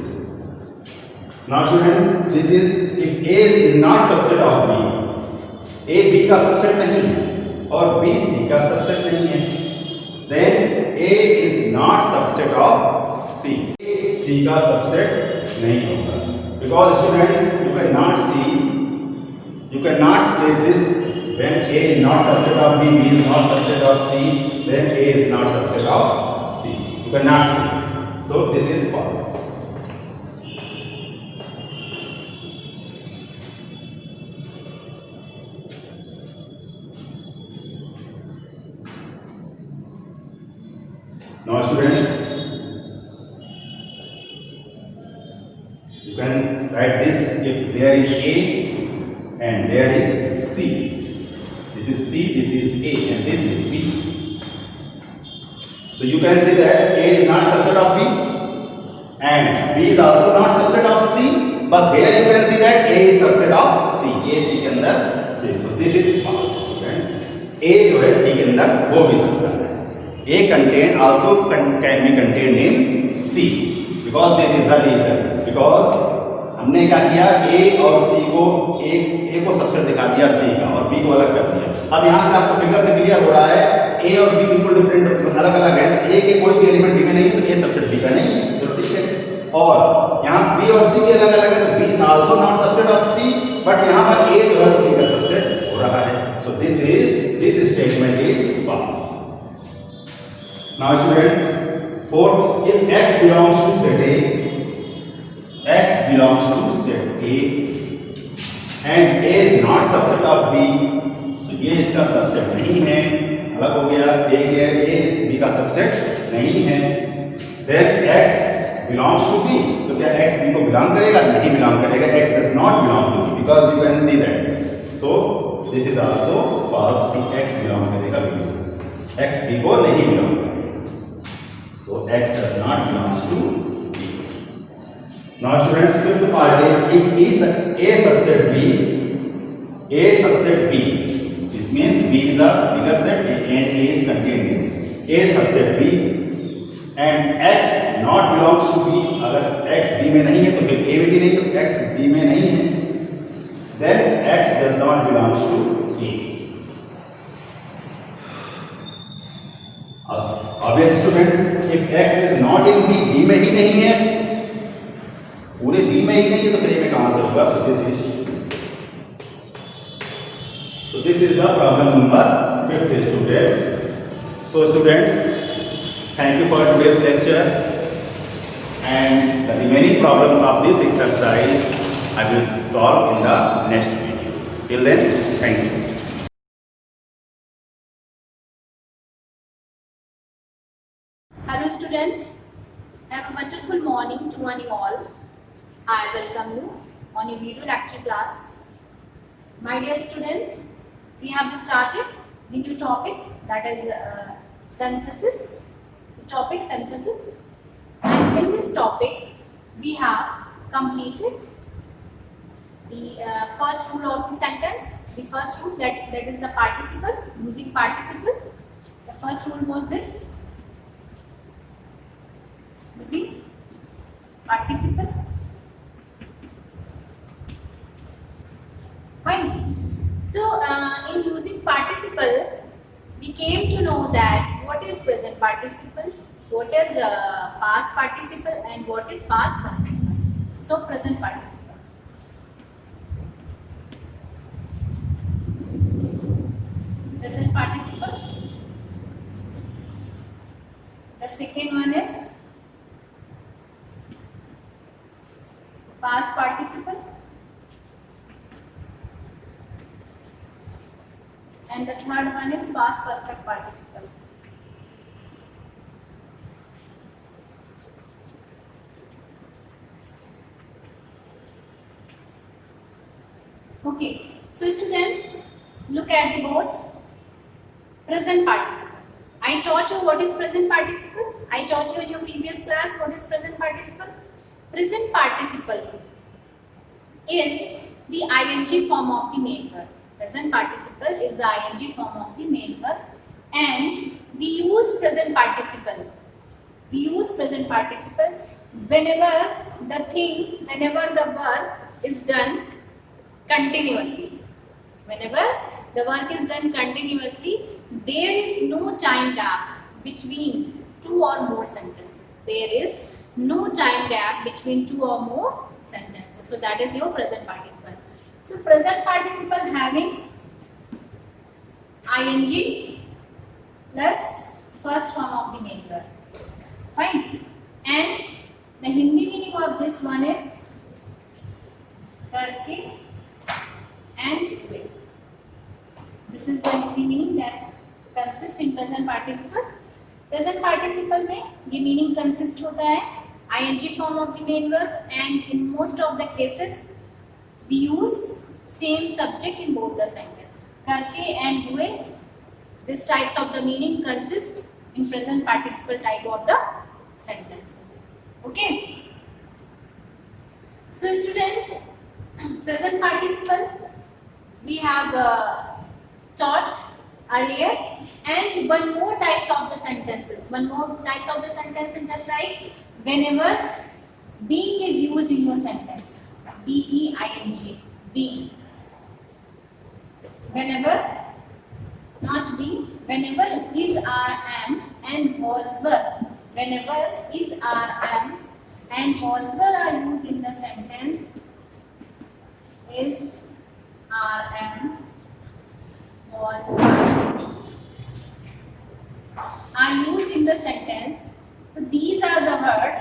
Now students, this is if A is not subset of B, A B का subset नहीं है और B C का subset नहीं है, then A is not subset of C. C का subset नहीं होगा. Because students, you cannot say this when A is not subset of B, B is not subset of C, then A is not subset of C. You cannot say. So this is false. Now students, you can write this. If there is A and there is C, this is C, this is A and this is B. So you can say that A is not subset of B and B is also not subset of C, but here you can see that A is subset of C. A C के अंदर C. So this is false students. A जो है C के अंदर वो भी सकता है. A contain also can be contained in C because this is the reason. Because हमने क्या किया, A और C को A को सबसेट दिखा दिया C का और B को अलग कर दिया. अब यहाँ से आपको फिगर से क्लियर हो रहा है A और B बिल्कुल डिफरेंट अलग अलग है. A के कोई भी एलिमेंट B में नहीं है तो A सबसेट B का नहीं है, तो ठीक है. और यहाँ B और C भी अलग अलग है तो B is also not subset of C, but यहाँ पर A जो है C का सबसेट हो रहा है. So this statement is false. Now students, fourth, if x belongs to set A and A is not subset of B, so ये इसका सबसेट नहीं है, अलग हो गया. A इस B का सबसेट नहीं है. Then x belongs to B, तो क्या x B को बिलोंग करेगा? नहीं बिलोंग करेगा. X does not belong to B because you can see that. So this is also false कि x बिलोंग करेगा B. x B को नहीं बिलोंग करेगा. So x does not belong to B. Now students, fifth part is if A subset B, this means B is a bigger set and A is contained in A subset B and x not belongs to B. अगर x B में नहीं है तो फिर A में भी नहीं, तो x B में नहीं है, then x does not belongs to A. Obvious students, if x is not in B, B में ही नहीं है, x पूरे B में ही नहीं है तो फिर A में कहां से होगा? So this is the problem number 5th students. So students, thank you for today's lecture and the remaining problems of this exercise I will solve in the next video. Till then, thank you. Hello student, have a wonderful morning to one and all. I welcome you on your video lecture class. My dear student, we have started the new topic, that is synthesis. The topic synthesis, and in this topic we have completed the first rule of the sentence. The first rule, that is the participle, using participle. The first rule was this, using participle. Fine. So in using participle, we came to know that what is present participle, what is past participle, and what is past perfect participle. So present participle. Present participle. The second one is past participle. And the third one is past perfect participle. Okay, so student, look at the board. Present participle. I taught you what is present participle. I taught you in your previous class what is present participle. Present participle is the ing form of the main verb. Present participle is the ing form of the main verb, and we use present participle. We use present participle whenever the work is done continuously. Whenever the work is done continuously, there is no time gap between two or more sentences. There is no time gap between two or more sentences. So that is your present participle. So present participle having ing plus first form of the main verb. Fine. And the Hindi meaning of this one is करके and with. This is the Hindi meaning that consists in present participle. Present participle में ये meaning consist होता है ing form of the main verb, and in most of the cases we use same subject in both the sentence. करके and हुए, this type of the meaning consists in present participle type of the sentences. Okay. So student, present participle we have taught earlier, and one more type of the sentences. One more type of the sentences, just like whenever being is used in your sentence. B-E-I-N-G. Being. Whenever, not being, whenever is, are, am, and was, were. Whenever is, are, am, and was, were are used in the sentence, is, are, am, was, were are used in the sentence. So these are the words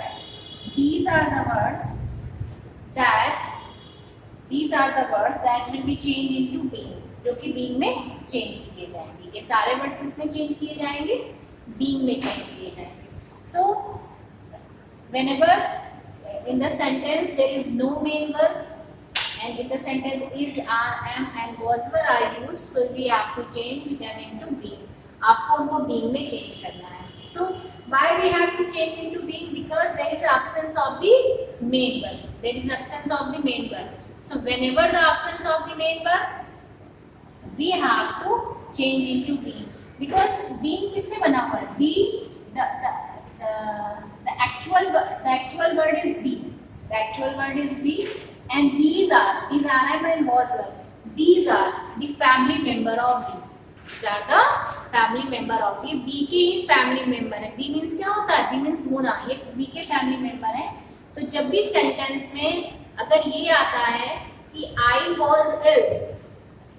that will be changed into being, जो कि being में change किए जाएंगे. ये सारे words किसमें change किए जाएंगे? Being में change किए जाएंगे. So whenever in the sentence there is no main verb, and in the sentence is, are, am, and was, were are used, so we have to change them into being. आपको उनको being में change करना है. So why we have to change into being? Because there is absence of the main verb. There is absence of the main verb. So whenever the absence of the main verb, we have to change into being. Because being किससे बना हुआ है? Be the actual word is be. The actual word is be, and these are am and was were. These are the family member of be. These are the family member of be. B के family member है. B means क्या होता है? B means होना. ये B के family member है. तो जब भी sentence में अगर ये आता है कि I was ill,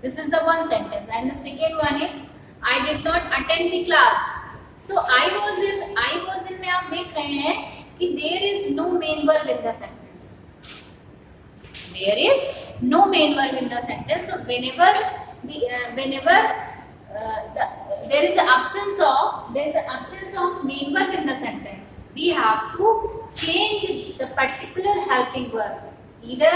this is the one sentence, and the second one is I did not attend the class. So I was in में आप देख रहे हैं कि there is no main verb in the sentence. There is no main verb in the sentence. So whenever there is an absence of main verb in the sentence, we have to change the particular helping verb. Either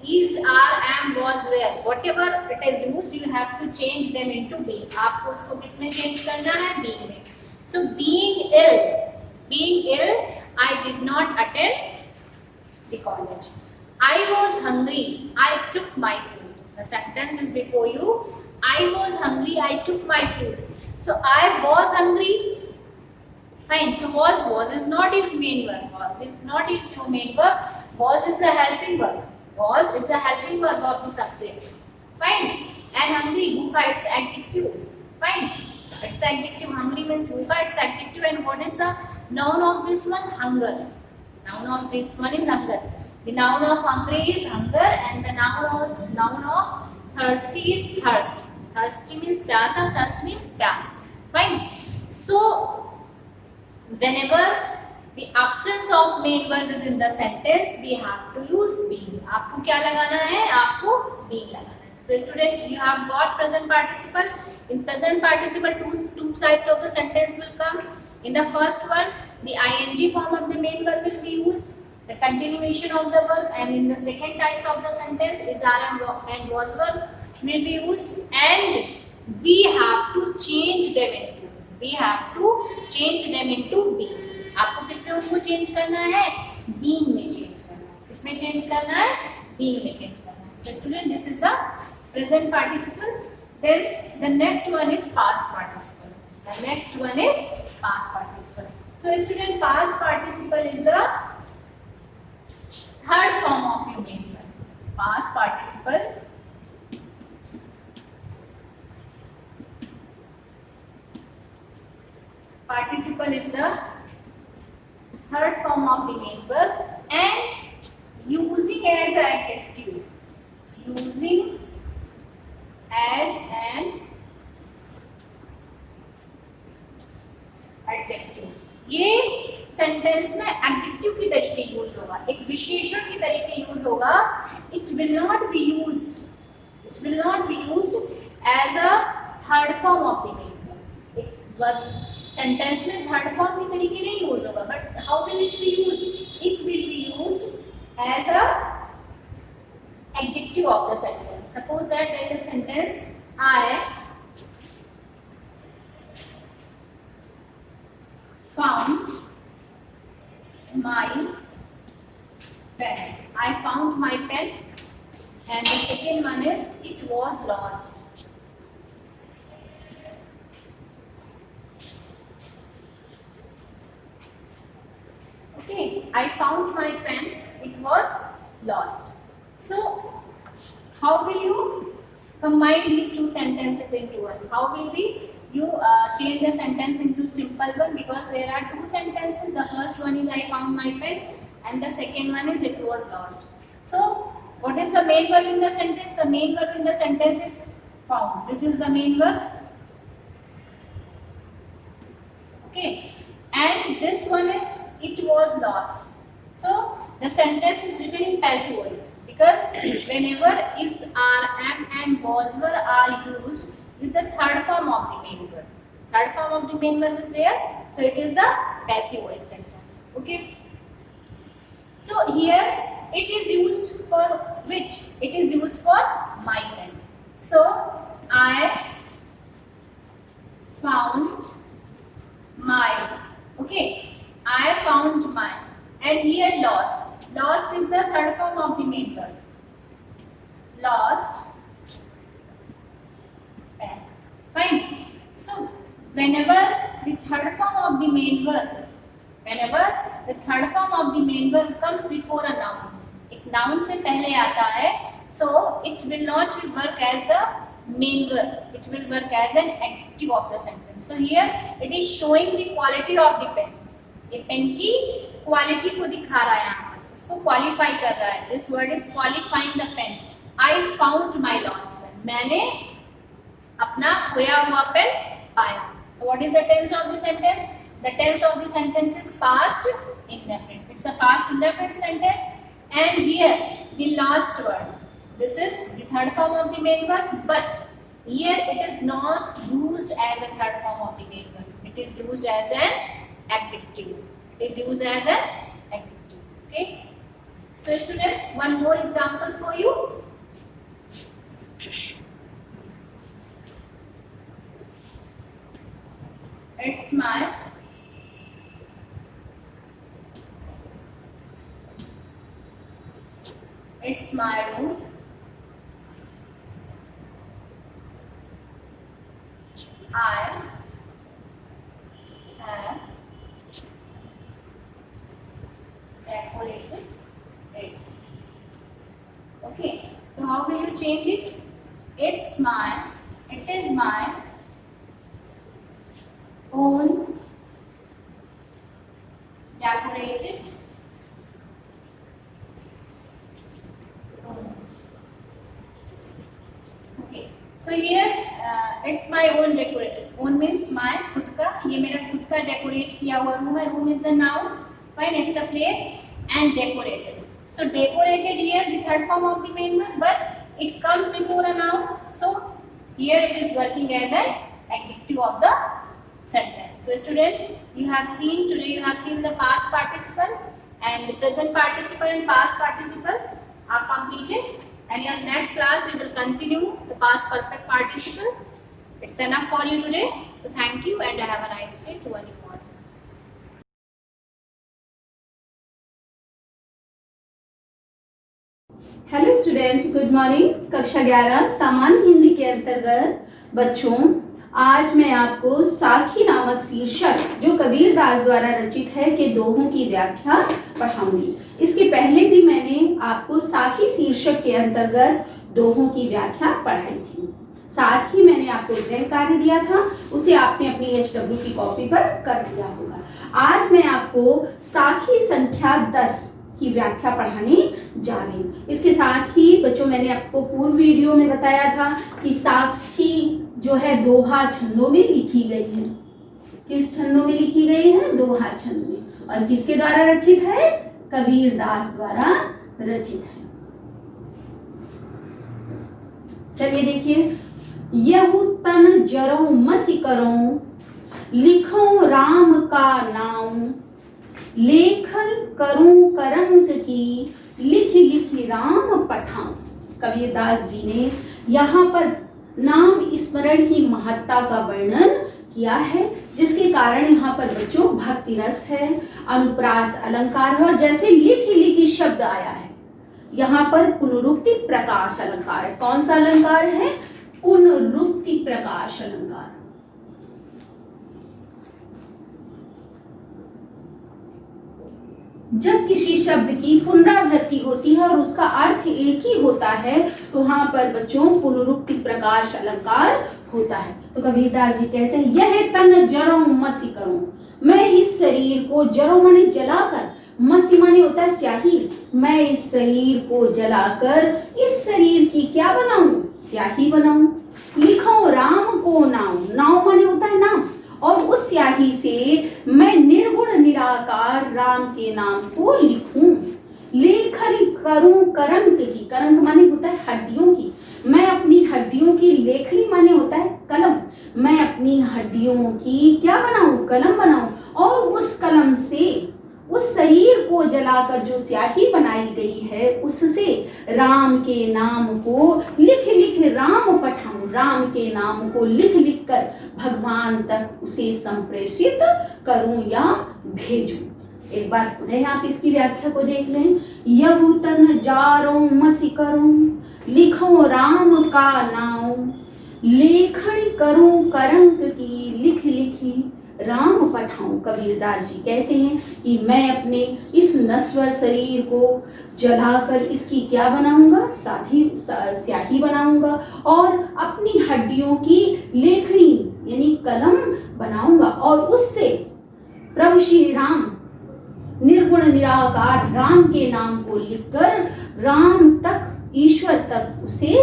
is, are, am, was, were, whatever it is used, you have to change them into being. आपको उसको किसमें change करना है? Being में. So being ill, I did not attend the college. I was hungry, I took my food. The sentence is before you. I was hungry, I took my food. So I was hungry. Fine. So was is not his main verb. Was is not his main verb. Was is the helping verb. Was is the helping verb of the subject. Fine. And hungry, bhuka, it's adjective. Fine. It's adjective. Hungry means bhuka, it's adjective. And what is the noun of this one? Hunger. Noun of this one is hunger. The noun of hungry is hunger, and the noun of thirsty is thirst. Thirsty means pyasa, thirst means pyas. Fine. So whenever the absence of main verb is in the sentence, we have to use being. आपको क्या लगाना है? आपको being लगाना है. So student, you have got present participle. In present participle, two sides of the sentence will come. In the first one, the ing form of the main verb will be used, the continuation of the verb, and in the second type of the sentence, is, are, and was verb will be used, and we have to change them into. We have to change them into being. आपको किसमें उनको change करना है? being में change करना है. किसमें change करना है? being में चेंज करना है. So student, this is the present participle. Then the next one is past participle. The next one is past participle. So student, past participle is the third form of your main verb. Past participle. Participle is the third form of the main verb, and using as an adjective. Using as an adjective. ये sentence में adjective की तरीके use होगा, एक विशेषण की तरीके use होगा. It will not be used. It will not be used as a third form of the main verb. एक verb सेंटेंस में थर्ड फॉर्म की तरीके नहीं यूज होगा, but how will it be used? It will be used as a adjective of the sentence. Suppose that there is a sentence, I found my pen. I found my pen, and the second one is it was lost. Okay, I found my pen, it was lost. So how will you combine these two sentences into one? How will you change the sentence into simple one? Because there are two sentences. The first one is I found my pen, and the second one is it was lost. So what is the main verb in the sentence? The main verb in the sentence is found. This is the main verb. Okay, and this one is it was lost. So the sentence is written in passive voice, because whenever is, are, am, and was were are used with the third form of the main verb. Third form of the main verb is there, so it is the passive voice sentence. Okay. So here it is used for which? It is used for my pen. So I found my. Okay. I found mine, and here lost. Lost is the third form of the main verb. Lost pen. Fine. So whenever the third form of the main verb, comes before a noun, एक noun से पहले आता है, so it will not work as the main verb. It will work as an adjective of the sentence. So here it is showing the quality of the pen. ये pen की quality को दिखा रहा है, यहाँ पर इसको क्वालिफाई कर रहा है. This word is qualifying the pen. I found my lost pen. मैंने अपना खोया हुआ पेन पाया. So what is the tense of the sentence? The tense of the sentence is past indefinite. It's a past indefinite sentence, and here the last word, this is the third form of the main verb, but here it is not used as a third form of the main verb. It is used as an adjective. It is used as an adjective. Okay. So student, one more example for you. It's my room. I have decorated it. Okay, so how do you change it? It is my own decorated room. Okay, so here it's my own decorated. Own means my खुद का, ये मेरा खुद का decorate किया हुआ room है. Room is the noun, fine, it's the place, and decorated. So decorated here the third form of the main verb, but it comes before a noun. So here it is working as an adjective of the sentence. So student, you have seen the past participle and the present participle and past participle are completed. And in next class we will continue the past perfect participle. It's enough for you today. So thank you and have a nice day to one and all. Hello student, good morning. कक्षा 11 सामान्य हिंदी के अंतर्गत बच्चों, आज मैं आपको साखी नामक शीर्षक जो कबीरदास द्वारा रचित है के दोहों की व्याख्या पढ़ाऊंगी। इसके पहले भी मैंने आपको साखी शीर्षक के अंतर्गत दोहों की व्याख्या पढ़ाई थी। साथ ही मैंने आपको गृह कार्य दिया था, उसे आपने अपनी HW की कॉपी पर कर लिया होगा। आज मैं आपको साखी संख्या 10 की व्याख्या पढ़ाने जा रही हूँ। इसके साथ ही बच्चों, मैंने आपको पूर्व वीडियो में बताया था कि साखी जो है दोहा छंदों में लिखी गई है। किस छंदों में लिखी गई है? दोहा छंद में। और किसके द्वारा रचित है? कबीरदास द्वारा रचित है। चलिए देखिए, यहु तन जरो मसी करो, लिखो राम का नाम, लेखन करूं करंक की, लिख लिख राम पठाऊं। कबीरदास जी ने यहाँ पर नाम स्मरण की महत्ता का वर्णन किया है, जिसके कारण यहाँ पर बच्चों भक्ति रस है, अनुप्रास अलंकार है, और जैसे लिख लिख शब्द आया है यहाँ पर पुनरुक्ति प्रकाश अलंकार है। कौन सा अलंकार है? पुनरुक्ति प्रकाश अलंकार। जब किसी शब्द की पुनरावृत्ति होती है और उसका अर्थ एक ही होता है, तो वहां पर बच्चों पुनरुक्ति प्रकाश अलंकार होता है। तो कबीरदास जी कहते हैं, यह तन जरो मसी करूं, मैं इस शरीर को, जरो माने जलाकर, मसी माने होता है स्याही, मैं इस शरीर को जलाकर इस शरीर की क्या बनाऊं? स्याही बनाऊं। लिखो राम को नाम, नाम माने होता है नाम, और उस स्याही से मैं निर्गुण निराकार राम के नाम को लिखूं। लेखन करूं करंक की, करंक माने होता है हड्डियों की, मैं अपनी हड्डियों की, लेखनी माने होता है कलम, मैं अपनी हड्डियों की क्या बनाऊं? कलम बनाऊं, और उस कलम से उस शरीर को जलाकर जो स्याही बनाई गई है, उससे राम के नाम को लिख लिख राम पठाऊं, राम के नाम को लिख लिख कर भगवान तक उसे संप्रेषित करूं या भेजूं। एक बार पुनः आप इसकी व्याख्या को देख लें। यहु तन जारो मसी करूं, लिखो राम का नाम, लेखन करूं करंक की, लिख लिखी राम पठाऊं। कबीरदास जी कहते हैं कि मैं अपने इस नश्वर शरीर को जलाकर इसकी क्या बनाऊंगा? स्याही बनाऊंगा, और अपनी हड्डियों की लेखनी यानी कलम बनाऊंगा, और उससे प्रभु श्री राम निर्गुण निराकार राम के नाम को लिखकर राम तक, ईश्वर तक उसे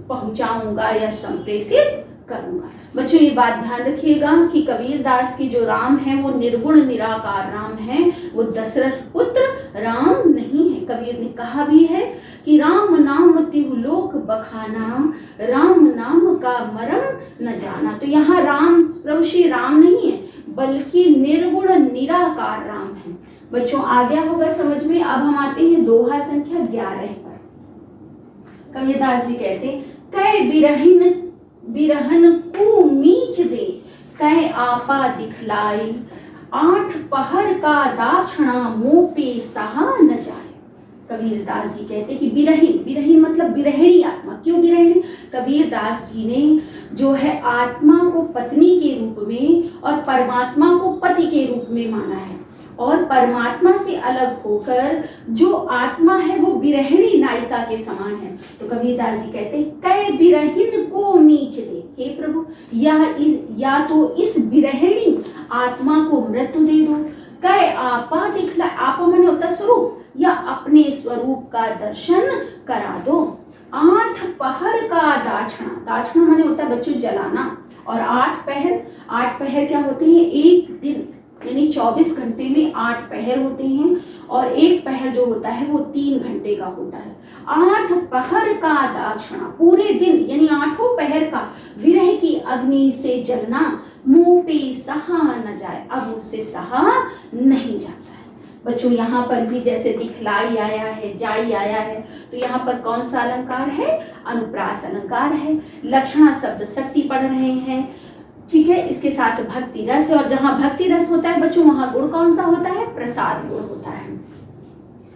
पहुंचाऊंगा या संप्रेषित करूंगा। बच्चों, ये बात ध्यान रखिएगा कि कबीरदास की जो राम है वो निर्गुण निराकार राम है, वो दशरथ पुत्र राम नहीं है। कबीर ने कहा भी है कि राम नाम तिहु लोक बखाना, राम नाम का मरम न जाना। तो यहाँ राम प्रभु श्री राम नहीं है, बल्कि निर्गुण निराकार राम है। बच्चों, आ गया होगा समझ में। अब हम आते हैं दोहा संख्या 11 पर। कबीरदास जी कहते, कै बिरहन को मीच दे, कै आपा दिखलाई, 8 पहर का दाक्षणा मोह पे सहा न जाए। कबीरदास जी कहते कि विरहीन, विरहीन मतलब विरहिणी आत्मा। क्यों विरहिणी? कबीरदास जी ने जो है आत्मा को पत्नी के रूप में और परमात्मा को पति के रूप में माना है, और परमात्मा से अलग होकर जो आत्मा है वो विरहिणी नायिका के समान है। तो कबीरदास जी कहते हैं कै विरहीन को मीच दे, हे प्रभु या तो इस विरहिणी आत्मा को मृत्यु दे दो, कै आपा दिखला, आपा माने होता स्वरूप, या अपने स्वरूप का दर्शन करा दो। 8 पहर का दाछना, दाछना माने होता है बच्चों जलाना, और 8 पहर क्या होते हैं? एक दिन, यानी 24 घंटे में 8 पहर होते हैं, और एक पहर जो होता है वो 3 घंटे का होता है। 8 पहर का दाक्षणा, पूरे दिन यानी 8 पहर का विरह की अग्नि से जलना, मुंह पे सहा न जाए, अब उससे सहा नहीं जाता है। बच्चों यहाँ पर भी जैसे दिखलाई आया है, जाई आया है, तो यहाँ पर कौन सा अलंकार है? अनुप्रास अलंकार है। लक्षणा शब्द शक्ति पढ़ रहे हैं, ठीक है। इसके साथ भक्ति रस है, और जहां भक्ति रस होता है बच्चों वहां गुण कौन सा होता है? प्रसाद गुण होता है।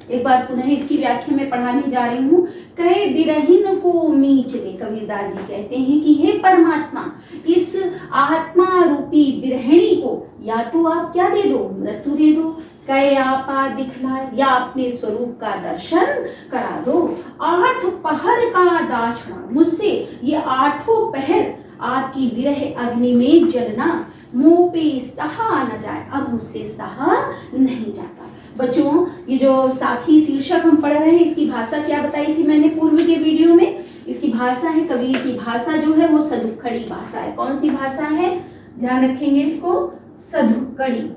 एक बार पुनः इसकी व्याख्या में पढ़ाने जा रही हूँ। कहे विरहीन को मीच दे, कबीरदास जी कहते हैं कि हे परमात्मा, इस आत्मा रूपी विरहिणी को या तो आप क्या दे दो? मृत्यु दे दो। कहे आपा दिखलाए, या अपने स्वरूप का दर्शन करा दो। 8 पहर का दाछड़ा, मुझसे ये 8 पहर आपकी विरह अग्नि में जलना, मुंह पे सहा न जाए, अब मुझसे सहा नहीं जाता। बच्चों ये जो साखी शीर्षक हम पढ़ रहे हैं, इसकी भाषा क्या बताई थी मैंने पूर्व के वीडियो में? इसकी भाषा है, कबीर की भाषा जो है वो सदुक्कड़ी भाषा है। कौन सी भाषा है? ध्यान रखेंगे इसको, सदुक्कड़ी।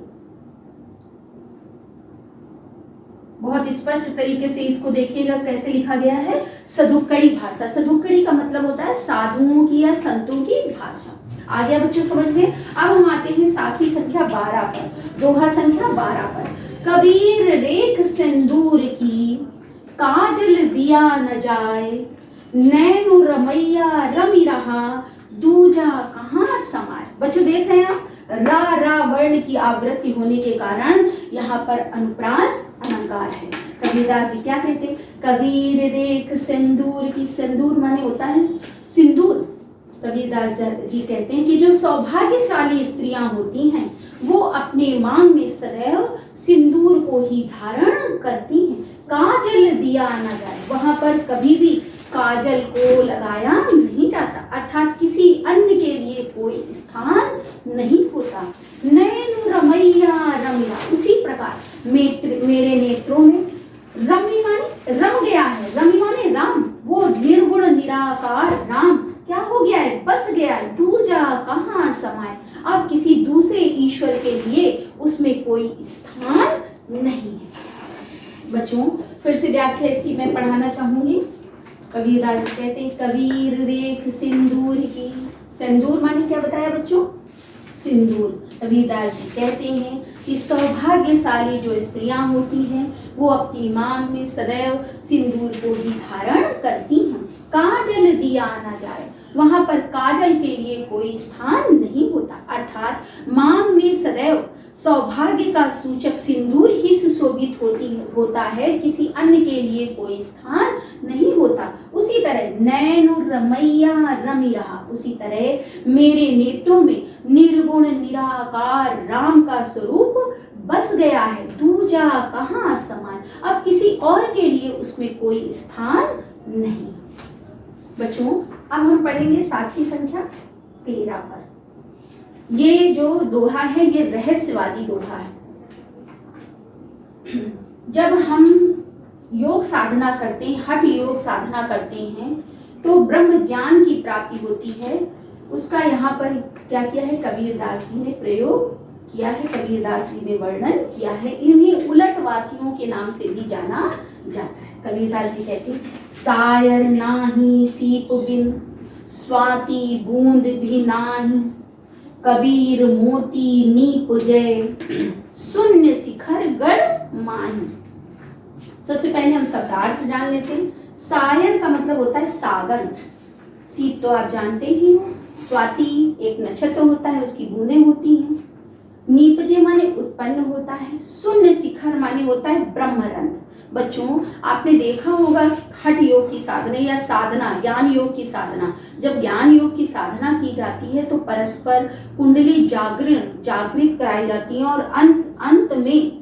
बहुत स्पष्ट तरीके से इसको देखिएगा कैसे लिखा गया है, सदुक्कड़ी भाषा। सदुक्कड़ी का मतलब होता है साधुओं की या संतों की भाषा। आ गया बच्चों समझ में? अब हम आते हैं साखी संख्या 12 पर, दोहा संख्या 12 पर। कबीर रेख सिंदूर की काजल दिया न जाए, नैनु रमैया रमी रहा, दूजा कहाँ समाए। बच्चों देख रहे हैं आप, रा वर्ण की आवृत्ति होने के कारण यहाँ पर अनुप्रास अलंकार है। कबीरदास जी क्या कहते हैं? कबीर रेख सिंदूर की, सिंदूर माने होता है सिंदूर। कबीरदास जी कहते हैं कि जो सौभाग्यशाली स्त्रियां होती हैं वो अपने मांग में सदैव सिंदूर को ही धारण करती हैं। काजल दिया न जाए, वहां पर कभी भी काजल को लगाया नहीं जाता, अर्थात किसी अन्य के लिए कोई स्थान नहीं होता। नैन रमैया रमिया, उसी प्रकार मेरे नेत्रों में रमी माने रम गया है, रमी माने राम, वो निर्गुण निराकार राम क्या हो गया है? बस गया है। दूजा कहाँ समाए, अब किसी दूसरे ईश्वर के लिए उसमें कोई स्थान नहीं है। बच्चों फिर से व्याख्या इसकी मैं पढ़ाना चाहूंगी। कबीरदास कहते हैं कबीर रेख सिंदूर की, सिंदूर माने क्या बताया बच्चों? सिंदूर। कबीरदास जी कहते हैं कि सौभाग्यशाली जो स्त्रियां होती हैं वो अपनी मांग में सदैव सिंदूर को ही धारण करती हैं। काजल दिया न जाए, वहां पर काजल के लिए कोई स्थान नहीं होता, अर्थात मांग में सदैव सौभाग्य का सूचक सिंदूर ही सुशोभित होता है, किसी अन्य के लिए कोई स्थान नहीं होता। उसी तरह नैनु रमैया रमी रहा, उसी तरह मेरे नेत्रों में निर्गुण निराकार राम का स्वरूप बस गया है। दूजा कहाँ समाए, अब किसी और के लिए उसमें कोई स्थान नहीं। बच्चों अब हम पढ़ेंगे साखी संख्या 13 पर। ये जो दोहा है ये रहस्यवादी दोहा है। जब हम योग साधना करते हैं, हठ योग साधना करते हैं तो ब्रह्म ज्ञान की प्राप्ति होती है। उसका यहाँ पर क्या किया है कबीरदास जी ने प्रयोग किया है, कबीरदास जी ने वर्णन किया है। इन्हें उलटवासियों के नाम से भी जाना जाता है। कबीरदास जी कहते हैं सायर नाही सीप बिन, स्वाति बूंद भी नाही, कबीर मोती नीप जय, शून्य शिखर गढ़ माही। सबसे पहले हम शब्दार्थ जान लेते हैं। सायर का मतलब होता है सागर, सीप तो आप जानते ही हो, स्वाति एक नक्षत्र होता है उसकी बूंदें होती हैं, नीपजे माने उत्पन्न होता है, शून्य शिखर माने होता है ब्रह्मरंध्र। बच्चों आपने देखा होगा हठ योग की साधना या साधना ज्ञान योग की साधना, जब ज्ञान योग की साधना की जाती है तो परस्पर कुंडली जागृत कराई जाती है और अंत में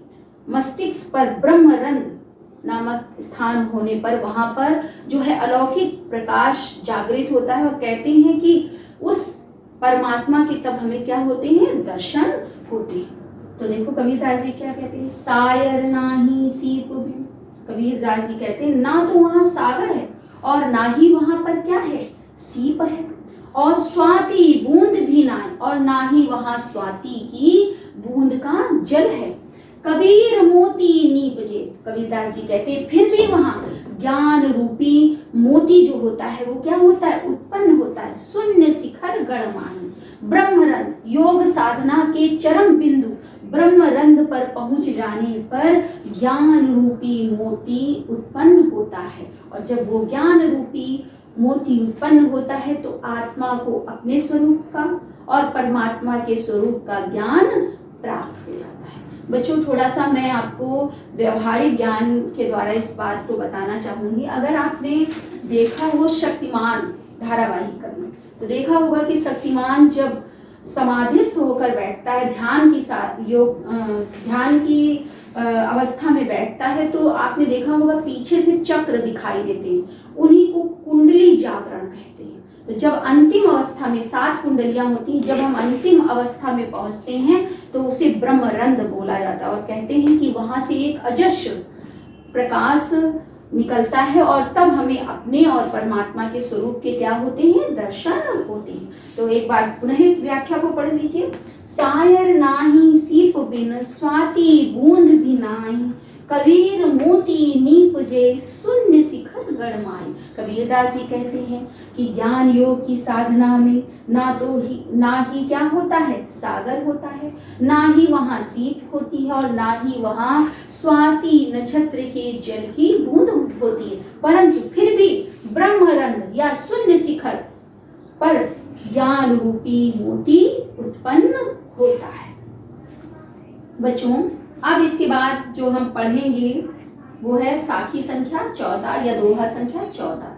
मस्तिष्क पर ब्रह्मरंध्र नामक स्थान होने पर वहां पर जो है अलौकिक प्रकाश जागृत होता है और कहते हैं कि उस परमात्मा के तब हमें क्या होते हैं, दर्शन होते हैं। तो देखो कबीरदास जी क्या कहते हैं, सायर नाही सीप बिन। कबीरदास जी कहते हैं ना तो वहां सागर है और ना ही वहां पर क्या है, सीप है, और स्वाति बूंद भी ना है और ना ही वहां स्वाति की बूंद का जल है। कबीर मोती नीपजे, कबीरदास जी कहते हैं फिर भी वहां ज्ञान रूपी मोती जो होता है वो क्या होता है, उत्पन्न होता है। शून्य शिखर गणमाही ब्रह्मरंध्र, योग साधना के चरम बिंदु ब्रह्मरंध्र पर पहुंच जाने पर ज्ञान रूपी मोती उत्पन्न होता है। और जब वो ज्ञान रूपी मोती उत्पन्न होता है तो आत्मा को अपने स्वरूप का और परमात्मा के स्वरूप का ज्ञान प्राप्त हो जाता है। बच्चों थोड़ा सा मैं आपको व्यवहारिक ज्ञान के द्वारा इस बात को बताना चाहूंगी। अगर आपने देखा हो शक्तिमान धारावाहिक कभी, तो देखा होगा कि शक्तिमान जब समाधिस्थ होकर बैठता है, ध्यान की अवस्था में बैठता है, तो आपने देखा होगा पीछे से चक्र दिखाई देते हैं, उन्हीं को कुंडली जागरण कहते हैं। तो जब अंतिम अवस्था में 7 कुंडलियां होती हैं, जब हम अंतिम अवस्था में पहुंचते हैं तो उसे ब्रह्मरंध्र बोला जाता है और कहते हैं कि वहां से एक अजस्र प्रकाश निकलता है और तब हमें अपने और परमात्मा के स्वरूप के क्या होते हैं, दर्शन होते हैं। तो एक बार पुनः इस व्याख्या को पढ़ लीजिए। सायर नाही सीप बिन स्वाति बूंद भी नाई, कबीर मोती नीपजे शून्य शिखर गणमाई। कबीरदास जी कहते हैं कि ज्ञान योग की साधना में ना ही क्या होता है, सागर होता है, ना ही वहाँ सीप होती है और ना ही वहाँ स्वाति नक्षत्र के जल की बूंद होती है, परंतु फिर भी ब्रह्मरंध्र या शून्य शिखर पर ज्ञान रूपी मोती उत्पन्न होता है। बच्चों अब इसके बाद जो हम पढ़ेंगे वो है साखी संख्या 14 या दोहा संख्या 14।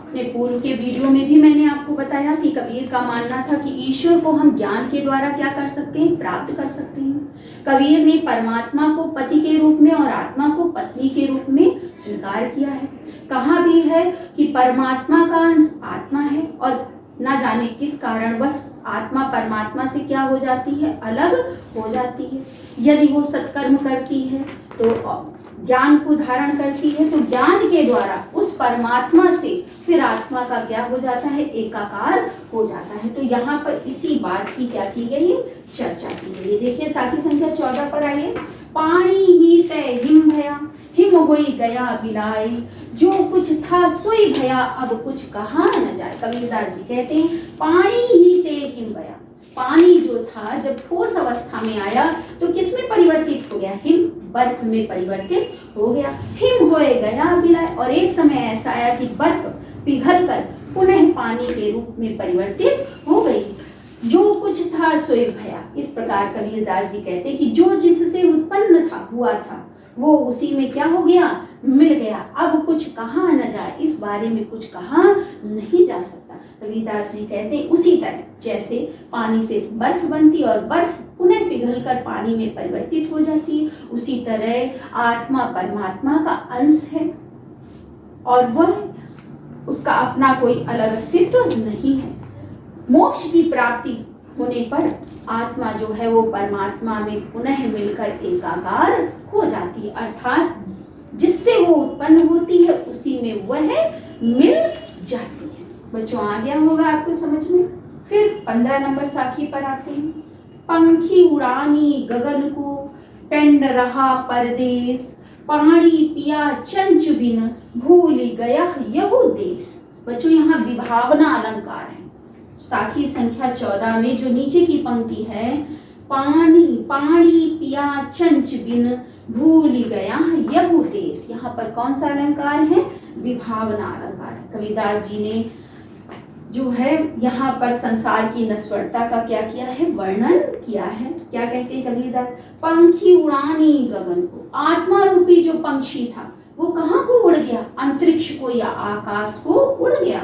अपने पूर्व के वीडियो में भी मैंने आपको बताया कि कबीर का मानना था कि ईश्वर को हम ज्ञान के द्वारा क्या कर सकते हैं, प्राप्त कर सकते हैं। कबीर ने परमात्मा को पति के रूप में और आत्मा को पत्नी के रूप में स्वीकार किया है। कहा भी है कि परमात्मा का अंश आत्मा है और ना जाने किस कारणवश आत्मा परमात्मा से क्या हो जाती है, अलग हो जाती है। यदि वो सत्कर्म करती है तो ज्ञान को धारण करती है, तो ज्ञान के द्वारा उस परमात्मा से फिर आत्मा का क्या हो जाता है, एकाकार हो जाता है। तो यहाँ पर इसी बात की क्या की गई है, चर्चा की गई है। देखिए साखी संख्या 14 पर आइए। पानी ही तय हिम भया, हिम होई गया बिलाई, जो कुछ था सोई भया, अब कुछ कहा न जाए। कबीरदास जी कहते हैं पानी ही ते हिम भया, पानी जो था जब ठोस अवस्था में आया तो किसमें परिवर्तित हो गया, हिम बर्फ में परिवर्तित हो गया। हिम होए गया बिलाई, और एक समय ऐसा आया कि बर्फ पिघलकर पुनः पानी के रूप में परिवर्तित हो गई। जो कुछ था सोई भया, इस प्रकार कबीरदास जी कहते हैं कि जो जिससे उत्पन्न था हुआ था वो उसी में क्या हो गया, मिल गया। अब कुछ कहा न जाए, इस बारे में कुछ कहा नहीं जा सकता। कबीरदास जी कहते हैं उसी तरह जैसे पानी से बर्फ बनती और बर्फ पुनः पिघलकर पानी में परिवर्तित हो जाती है, उसी तरह आत्मा परमात्मा का अंश है और वह उसका अपना कोई अलग अस्तित्व नहीं है। मोक्ष की प्राप्ति होने पर आत्मा जो है वो परमात्मा में पुनः मिलकर एकाकार हो जाती है, अर्थात जिससे वो उत्पन्न होती है उसी में वह मिल जाती है। बच्चों आ गया होगा आपको समझ में। फिर 15 नंबर साखी पर आते हैं। पंखी उड़ानी गगन को, पेंड रहा परदेश, पानी पिया चंच बिन, भूल गया यहू देश। बच्चों यहाँ विभावना अलंकार है। साखी संख्या 14 में जो नीचे की पंक्ति है, पानी पिया चंच बिन, भूल गया यहू देश, यहाँ पर कौन सा अलंकार है, विभावना अलंकार है। कबीरदास जी ने जो है यहाँ पर संसार की नश्वरता का क्या किया है, वर्णन किया है। क्या कहते हैं कबीरदास, पंखी उड़ानी गगन को, आत्मा रूपी जो पंक्षी था वो कहाँ को उड़ गया, अंतरिक्ष को या आकाश को उड़ गया।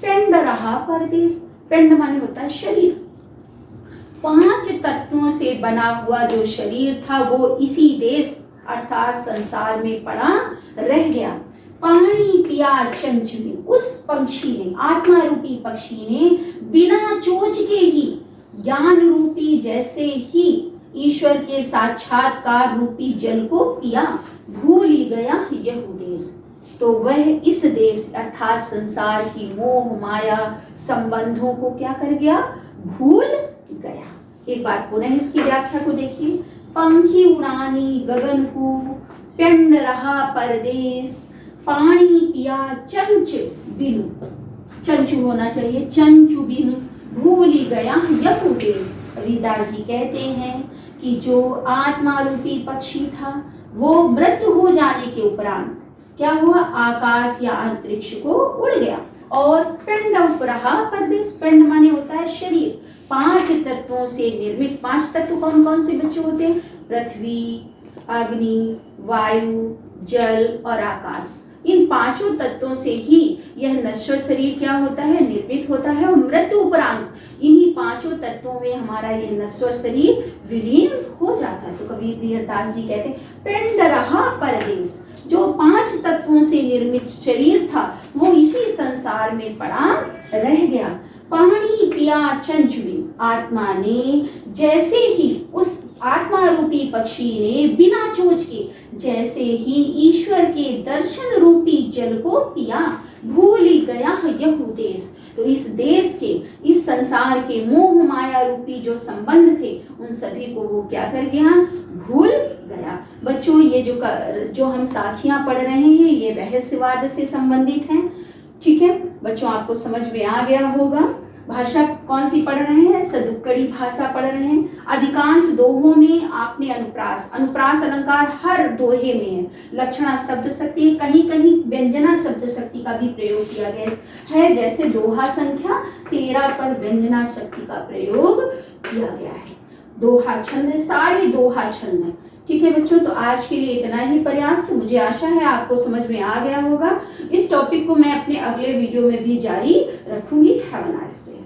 पिंड रहा परदेश, पिंड माने होता है शरीर, 5 तत्वों से बना हुआ जो शरीर था वो इसी देश अर्थात संसार में पड़ा रह गया। पानी पिया चंच में, उस पंक्षी ने, आत्मा रूपी पक्षी ने बिना चोच के ही ज्ञान रूपी जैसे ही ईश्वर के साक्षात्कार रूपी जल को पिया, भूल ही गया यह देश। तो वह इस देश अर्थात संसार की मोह माया संबंधों को क्या कर गया, भूल गया। एक बार पुनः इसकी व्याख्या को देखिए, पंखी उड़ानी गगन को, पिंड रहा परदेश, पानी पिया चंच बिनु, चंचु होना चाहिए, चंचु बिनु, भूल ही गया यह देश। रविदास जी कहते हैं कि जो आत्मा रूपी पक्षी था वो मृत्यु हो जाने के उपरांत क्या हुआ, आकाश या अंतरिक्ष को उड़ गया। और पिंड रहा परदेश, पिंड माने होता है शरीर, 5 तत्वों से निर्मित। 5 तत्व कौन कौन से बच्चे होते हैं, पृथ्वी, अग्नि, वायु, जल और आकाश। इन 5 तत्वों से ही यह नश्वर शरीर क्या होता है, निर्मित होता है। और मृत्यु उपरांत इन्हीं 5 तत्वों में हमारा यह नश्वर शरीर विलीन हो जाता है। तो कबीरदास जी कहते हैं पिंड रहा परदेश, जो 5 तत्वों से निर्मित शरीर था वो इसी संसार में पड़ा रह गया। पानी पिया चंचुबी, आत्मा ने जैसे ही, उस आत्मा रूपी पक्षी ने बिना चोच के जैसे ही ईश्वर के दर्शन रूपी जल को पिया, भूल ही गया यह देश। तो इस देश के, इस संसार के मोह माया रूपी जो संबंध थे उन सभी को वो क्या कर गया, भूल गया। बच्चों ये जो हम साखियां पढ़ रहे हैं ये रहस्यवाद से संबंधित हैं, ठीक है बच्चों, आपको समझ में आ गया होगा। भाषा कौन सी पढ़ रहे हैं, सदुक्कड़ी भाषा पढ़ रहे हैं। अधिकांश दोहों में आपने अनुप्रास, अनुप्रास अलंकार हर दोहे में है। लक्षणा शब्द शक्ति, कहीं कहीं व्यंजना शब्द शक्ति का भी प्रयोग किया गया है, जैसे दोहा संख्या 13 पर व्यंजना शक्ति का प्रयोग किया गया है। दोहा छंद है, सारे दोहा छंद है, ठीक है बच्चों। तो आज के लिए इतना ही पर्याप्त, मुझे आशा है आपको समझ में आ गया होगा। इस टॉपिक को मैं अपने अगले वीडियो में भी जारी रखूंगी। Have a nice day.